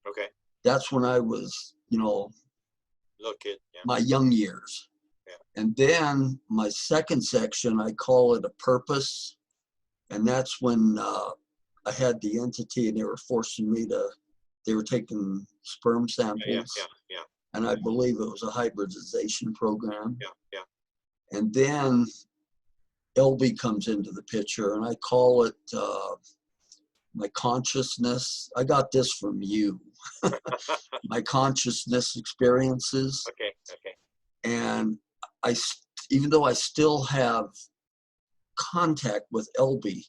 Okay. That's when I was, little kid. Yeah. My young years. And then my second section, I call it a purpose. And that's when I had the entity and they were forcing me to, they were taking sperm samples. And I believe it was a hybridization program. And then LB comes into the picture and I call it my consciousness. I got this from you. My consciousness experiences. And even though I still have contact with LB,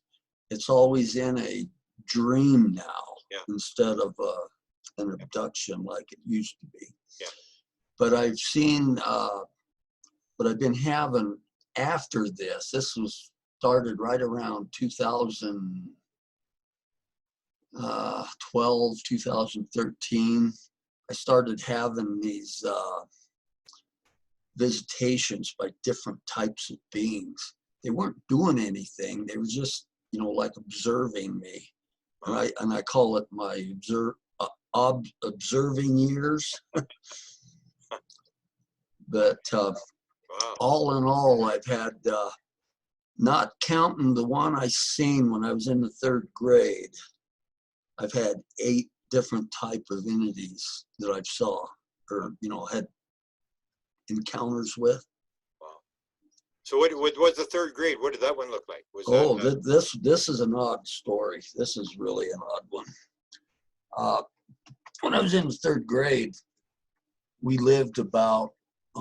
it's always in a dream now instead of an abduction like it used to be. But I've seen, but I've been having after this. This was started right around 2012, 2013. I started having these visitations by different types of beings. They weren't doing anything. They were just, you know, like observing me. And I call it my observing years. But all in all, I've had, not counting the one I seen when I was in the 3rd grade, I've had 8 different type of entities that I've saw or, you know, had encounters with. So what was the 3rd grade? What did that one look like? This is an odd story. This is really an odd one. When I was in the 3rd grade, we lived about, a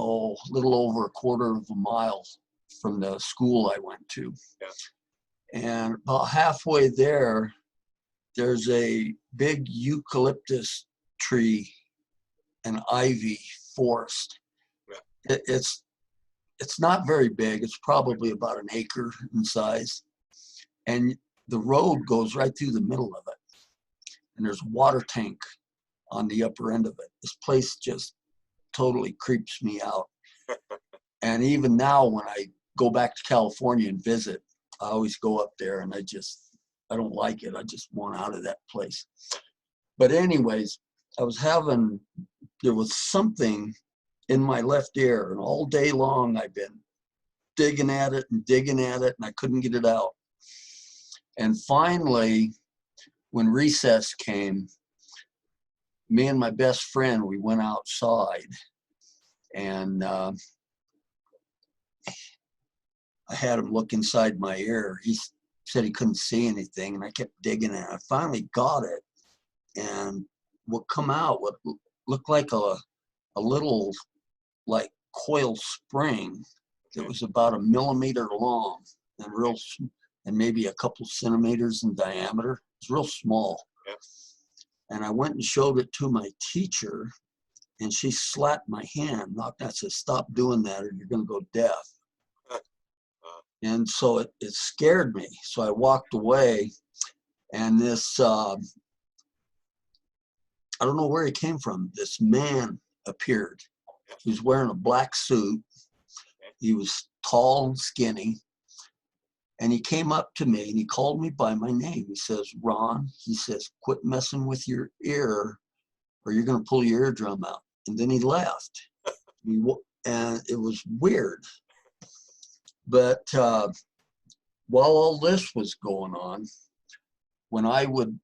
little over a quarter of a mile from the school I went to. And about halfway there, there's a big eucalyptus tree and ivy forest. It's not very big. It's probably about an acre in size. And the road goes right through the middle of it. And there's a water tank on the upper end of it. This place just totally creeps me out. And even now when I go back to California and visit, I always go up there and I don't like it. I just want out of that place. But anyways, there was something in my left ear, and all day long I've been digging at it, and I couldn't get it out. And finally, when recess came, me and my best friend, we went outside, and I had him look inside my ear. He said he couldn't see anything, and I kept digging at it. I finally got it, and what come out, what looked like a little like coil spring that was about 1 millimeter long and maybe a couple centimeters in diameter. It's real small. And I went and showed it to my teacher, and she slapped my hand, knocked out, and said, "Stop doing that or you're going to go deaf." And so it scared me. So I walked away, and this, I don't know where he came from. This man appeared. He was wearing a black suit. He was tall and skinny. And he came up to me and he called me by my name. He says, "Ron," he says, "quit messing with your ear or you're going to pull your eardrum out." And then he left. And it was weird. But while all this was going on, when I would,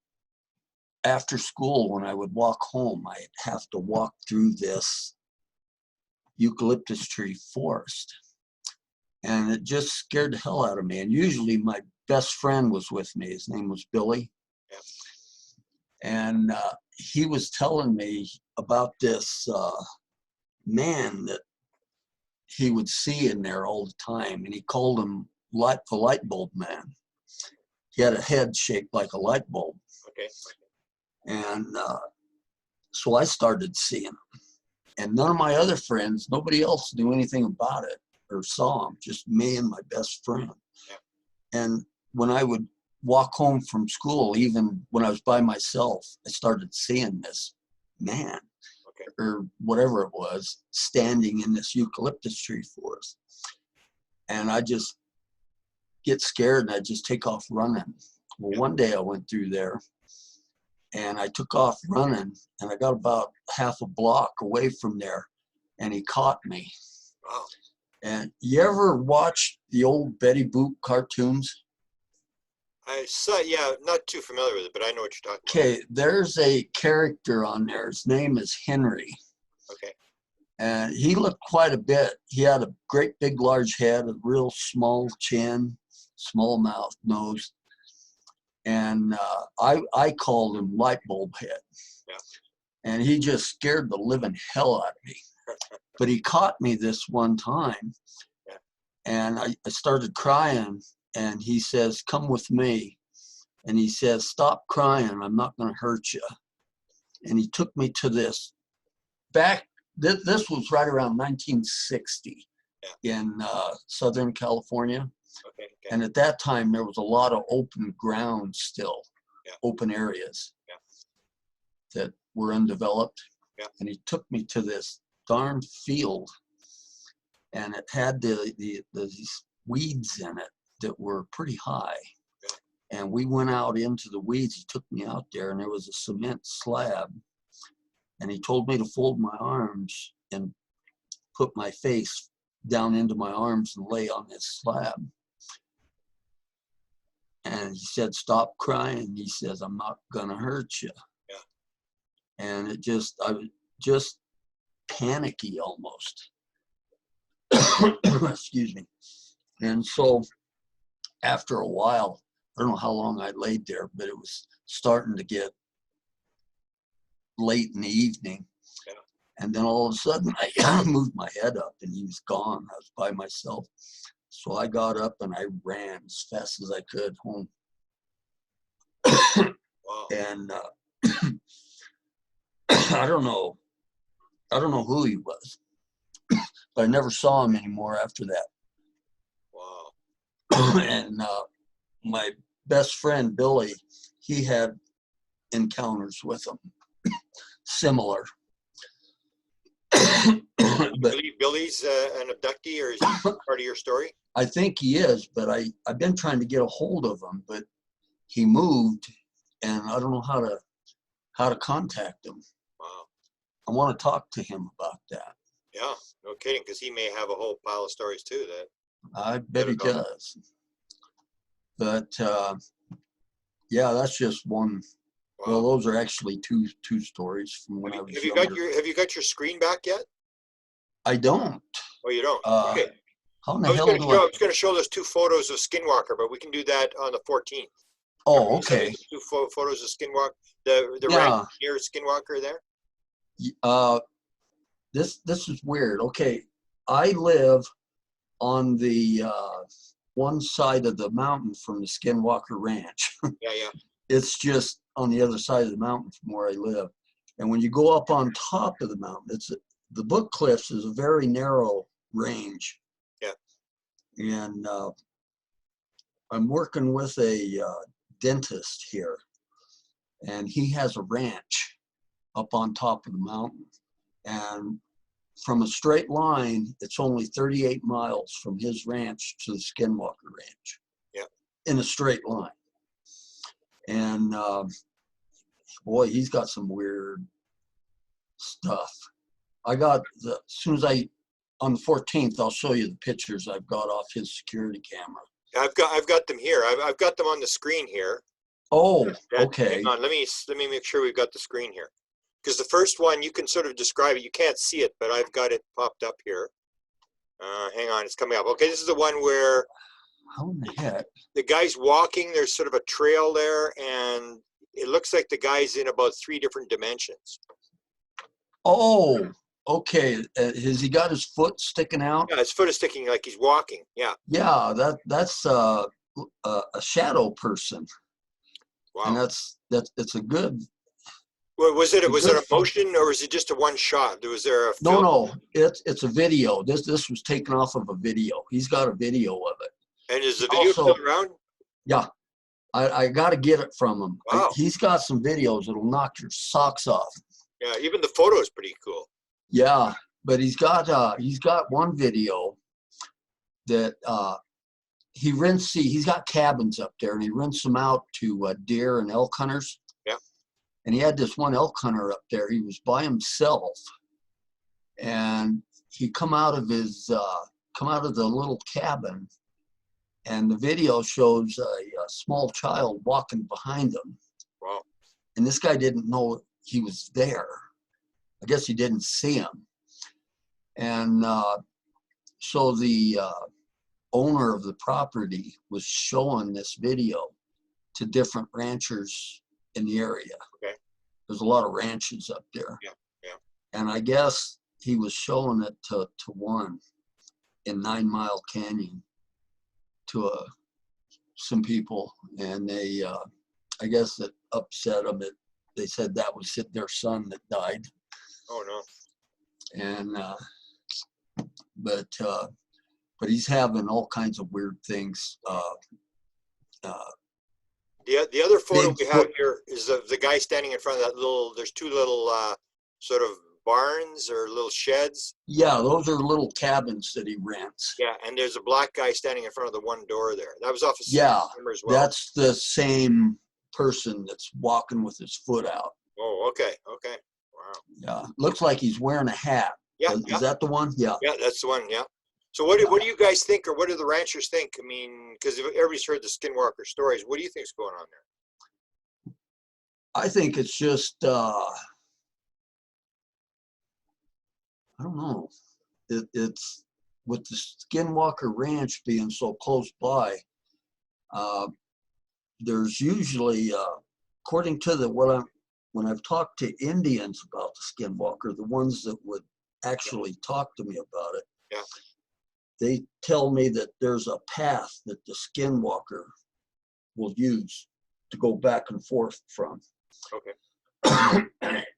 after school, when I would walk home, I'd have to walk through this eucalyptus tree forest. And it just scared the hell out of me. And usually my best friend was with me. His name was Billy. And he was telling me about this man that he would see in there all the time. And he called him the light bulb man. He had a head shaped like a light bulb. And so I started seeing him. And none of my other friends, nobody else knew anything about it or saw him, just me and my best friend. And when I would walk home from school, even when I was by myself, I started seeing this man or whatever it was standing in this eucalyptus tree forest. And I just get scared and I just take off running. Well, one day I went through there and I took off running and I got about half a block away from there and he caught me. And you ever watch the old Betty Boop cartoons? I saw, yeah, not too familiar with it, but I know what you're talking about. Okay, there's a character on there. His name is Henry. Okay. And he looked quite a bit. He had a great big large head, a real small chin, small mouth, nose. And I called him Light Bulb Head. Yeah. And he just scared the living hell out of me. But he caught me this one time. Yeah. And I started crying. And he says, come with me. And he says, stop crying. I'm not going to hurt you. And he took me to this this was right around 1960 in Southern California. Okay. And at that time, there was a lot of open ground still, open areas that were undeveloped. Yeah. And he took me to this darn field, and it had these weeds in it that were pretty high. Yeah. And we went out into the weeds. He took me out there, and there was a cement slab. And he told me to fold my arms and put my face down into my arms and lay on this slab. And he said, stop crying. He says, I'm not going to hurt you. Yeah. And I was just panicky almost. Excuse me. And so after a while, I don't know how long I laid there, but it was starting to get late in the evening. Yeah. And then all of a sudden I moved my head up and he was gone. I was by myself. So I got up and I ran as fast as I could home. Wow. And I don't know who he was, but I never saw him anymore after that. Wow. And my best friend Billy, he had encounters with him. Similar. But Billy's an abductee, or is he part of your story? I think he is, but I've been trying to get a hold of him, but he moved, and I don't know how to contact him. Wow. I want to talk to him about that. Yeah, no kidding, because he may have a whole pile of stories too. That I bet he does. But yeah, that's just one. Wow. Well, those are actually two stories from when I was younger. Have you got your screen back yet? I don't. Oh, you don't? Okay. How in the hell do I was going to show those two photos of Skinwalker, but we can do that on the 14th. Oh, okay. Two photos of Skinwalker, the right near Skinwalker there. This is weird. Okay, I live on the one side of the mountain from the Skinwalker Ranch. Yeah. It's just on the other side of the mountain from where I live. And when you go up on top of the mountain, the Book Cliffs is a very narrow range. Yeah. And I'm working with a dentist here, and he has a ranch up on top of the mountain. And from a straight line, it's only 38 miles from his ranch to the Skinwalker Ranch. Yeah. In a straight line. And boy, he's got some weird stuff. On the 14th, I'll show you the pictures I've got off his security camera. I've got them here. I've got them on the screen here. Oh, okay. Hang on, let me make sure we've got the screen here. Because the first one, you can sort of describe it. You can't see it, but I've got it popped up here. Hang on, it's coming up. Okay, this is the one where how in the heck? The guy's walking. There's sort of a trail there, and it looks like the guy's in about 3 different dimensions. Oh, okay. Has he got his foot sticking out? Yeah, his foot is sticking like he's walking. Yeah. Yeah, that's a shadow person. Wow. And it's a good. Well, was it a motion, or was it just a one shot? Was there a film? No, it's a video. This was taken off of a video. He's got a video of it. And is the video still around? Yeah, I got to get it from him. Wow. He's got some videos that'll knock your socks off. Yeah, even the photo is pretty cool. Yeah, but he's got one video that he's got cabins up there, and he rents them out to deer and elk hunters. Yeah. And he had this one elk hunter up there. He was by himself, and he come out of his come out of the little cabin, and the video shows a small child walking behind them. Wow. And this guy didn't know he was there. I guess he didn't see him. And so the owner of the property was showing this video to different ranchers in the area. Okay. There's a lot of ranches up there. Yeah, yeah. And I guess he was showing it to one in 9 Mile Canyon to some people, and they, I guess it upset them. They said that was their son that died. Oh no. And but he's having all kinds of weird things. The other photo we have Bigfoot. here is of the guy standing in front of that little. There's two little sort of barns or little sheds. Yeah, those are little cabins that he rents. Yeah, and there's a black guy standing in front of the one door there. That was off of Yeah, as well. that's the same person that's walking with his foot out. Oh, okay, okay. Wow. Yeah, looks like he's wearing a hat. Yeah, Is that the one? Yeah. Yeah, that's the one. Yeah. So what do you guys think, or what do the ranchers think? I mean, because everybody's heard the skinwalker stories. What do you think's going on there? I think it's just I don't know. It's with the Skinwalker Ranch being so close by. There's usually, according to when I've talked to Indians about the Skinwalker, the ones that would actually talk to me about it, yeah, they tell me that there's a path that the Skinwalker will use to go back and forth from. Okay.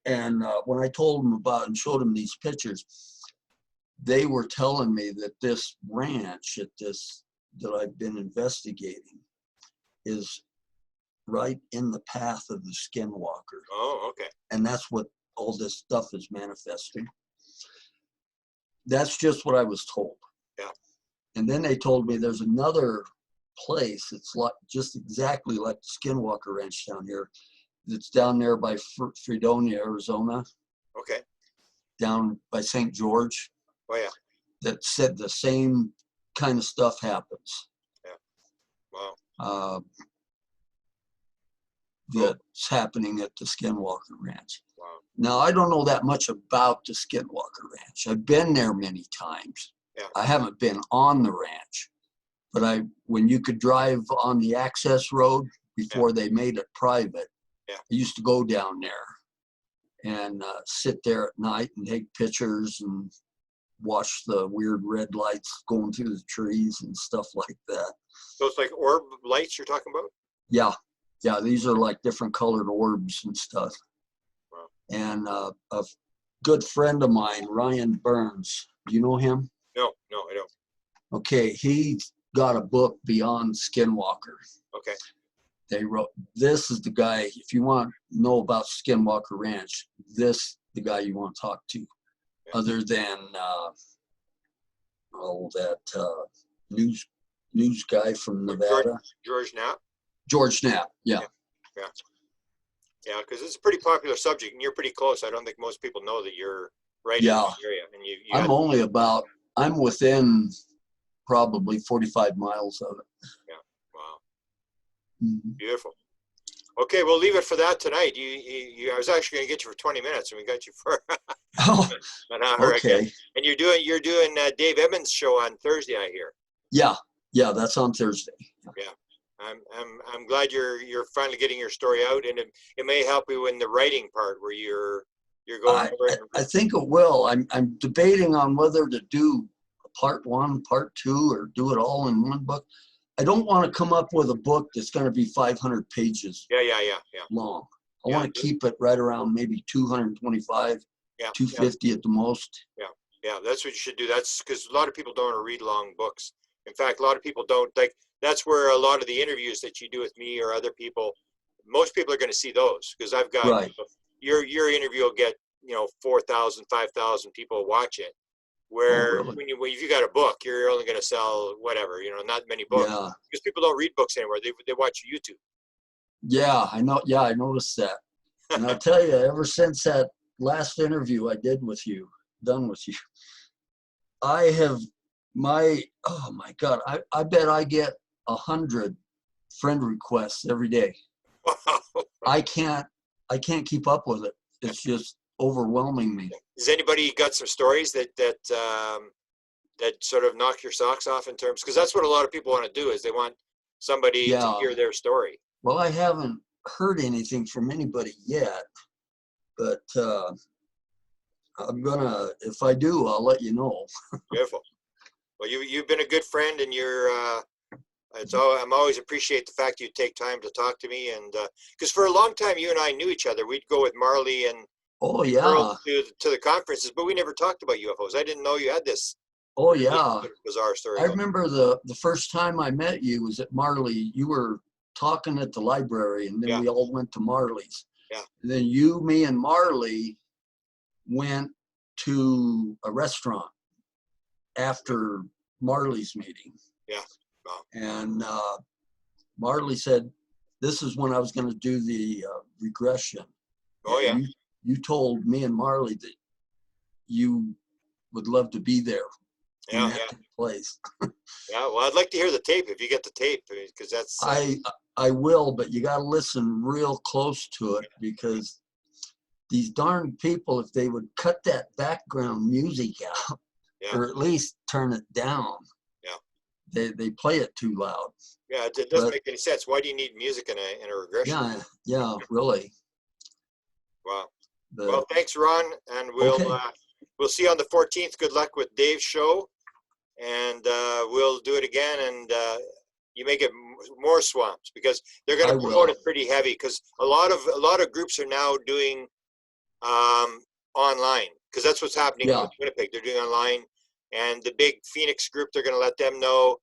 And when I told them about and showed them these pictures, they were telling me that this ranch that I've been investigating is right in the path of the Skinwalker. Oh, okay. And that's what all this stuff is manifesting. That's just what I was told. Yeah. And then they told me there's another place. It's like just exactly like the Skinwalker Ranch down here. It's down there by Fredonia, Arizona. Okay. Down by St. George. Oh yeah. That said the same kind of stuff happens. Yeah. Wow. That's happening at the Skinwalker Ranch. Wow. Now, I don't know that much about the Skinwalker Ranch. I've been there many times. Yeah. I haven't been on the ranch, but when you could drive on the access road before they made it private, I used to go down there and sit there at night and take pictures and watch the weird red lights going through the trees and stuff like that. So it's like orb lights you're talking about? Yeah. Yeah, these are like different colored orbs and stuff. Wow. And a good friend of mine, Ryan Burns, do you know him? No, I don't. Okay, he got a book, Beyond Skinwalker. Okay. They wrote, this is the guy, if you want to know about Skinwalker Ranch, the guy you want to talk to. Yeah. Other than, that news guy from Nevada. George Knapp? George Knapp, yeah. Yeah, because it's a pretty popular subject, and you're pretty close. I don't think most people know that you're right in the area. And I'm within probably 45 miles of it. Yeah, wow. Mm-hmm. Beautiful. Okay, we'll leave it for that tonight. I was actually going to get you for 20 minutes, and we got you for an hour. Okay. Again. And you're doing Dave Evans' show on Thursday, I hear. Yeah, that's on Thursday. Yeah. I'm glad you're finally getting your story out, and it may help you in the writing part where you're going over it. I think it will. I'm debating on whether to do part 1, part 2, or do it all in one book. I don't want to come up with a book that's going to be 500 pages long. I want to keep it right around maybe 225, 250 at the most. Yeah, that's what you should do. That's because a lot of people don't want to read long books. In fact, a lot of people don't. Like, that's where a lot of the interviews that you do with me or other people, most people are going to see those, because I've got your interview will get 4,000, 5,000 people watch it. Where if you got a book, you're only going to sell whatever, not many books, because people don't read books anymore. They watch YouTube. Yeah, I know. Yeah, I noticed that. And I'll tell you, ever since that last interview I did with you, I have Oh my God, I bet I get 100 friend requests every day. I can't keep up with it. It's just overwhelming me. Has anybody got some stories that sort of knock your socks off in terms, because that's what a lot of people want to do, is they want somebody to hear their story. Well, I haven't heard anything from anybody yet, but I'm gonna, if I do, I'll let you know. Beautiful. Well, you've been a good friend, and I'm always appreciate the fact you take time to talk to me, and because for a long time you and I knew each other. We'd go with Marley and Earl to the conferences, but we never talked about UFOs. I didn't know you had this. Oh yeah, bizarre story. I remember the first time I met you was at Marley. You were talking at the library, and then we all went to Marley's. Yeah. And then you, me, and Marley went to a restaurant after Marley's meeting. Yeah. Wow. And Marley said, "This is when I was going to do the regression." Oh yeah. You told me and Marley that you would love to be there. Yeah, in that place. Yeah, well, I'd like to hear the tape if you get the tape, because that's. I will, but you got to listen real close to it, because these darn people, if they would cut that background music out, or at least turn it down, they play it too loud. Yeah, it doesn't make any sense. Why do you need music in a regression? Yeah, really. Wow. Well, thanks, Ron, and we'll see you on the 14th. Good luck with Dave's show, and we'll do it again, and you may get more swamps, because they're going to promote it pretty heavy, because a lot of groups are now doing online, because that's what's happening with Winnipeg. They're doing online, and the big Phoenix group, they're going to let them know.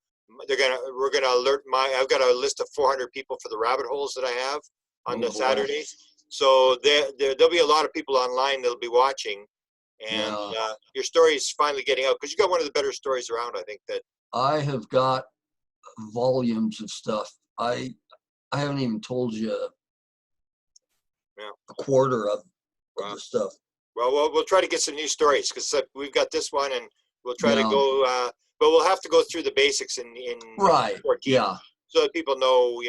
We're going to alert I've got a list of 400 people for the rabbit holes that I have on the Saturdays. So there'll be a lot of people online that'll be watching, and your story is finally getting out, because you got one of the better stories around. I think that I have got volumes of stuff. I haven't even told you a quarter of the stuff. Well, we'll try to get some new stories, because we've got this one, and we'll try to go. But we'll have to go through the basics in 14, so that people know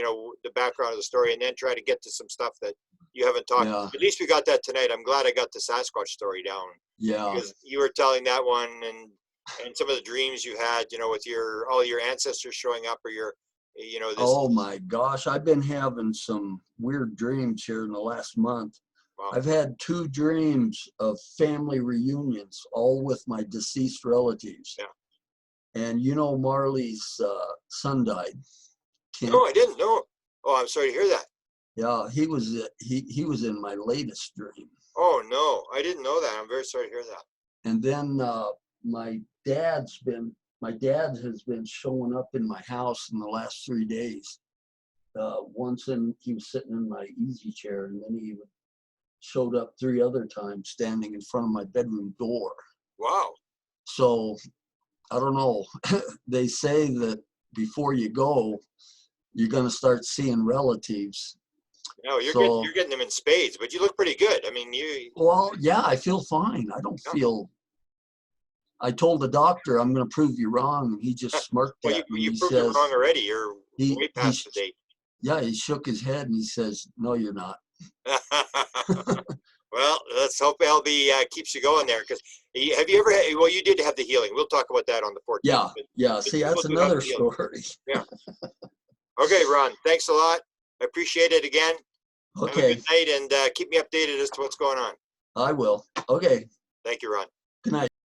the background of the story, and then try to get to some stuff that you haven't talked. At least we got that tonight. I'm glad I got the Sasquatch story down. Yeah. Because you were telling that one, and some of the dreams you had, with all your ancestors showing up, or this. Oh my gosh, I've been having some weird dreams here in the last month. Wow. I've had 2 dreams of family reunions, all with my deceased relatives. Yeah. And Marley's son died. No, I didn't know. Oh, I'm sorry to hear that. Yeah, he was in my latest dream. Oh no, I didn't know that. I'm very sorry to hear that. And then my dad has been showing up in my house in the last 3 days. Once he was sitting in my easy chair, and then he showed up 3 other times standing in front of my bedroom door. Wow. So I don't know. They say that before you go, you're going to start seeing relatives. No, you're getting them in spades, but you look pretty good. I mean, Well, yeah, I feel fine. I don't feel. I told the doctor I'm going to prove you wrong, and he just smirked at me. You proved you wrong already. You're way past the date. Yeah, he shook his head and he says, "No, you're not." Well, let's hope LB keeps you going there. Because have you ever had? Well, you did have the healing. We'll talk about that on the 14th. Yeah. See, that's another story. Yeah. Okay, Ron. Thanks a lot. I appreciate it again. Okay. Have a good night, and keep me updated as to what's going on. I will. Okay. Thank you, Ron. Good night.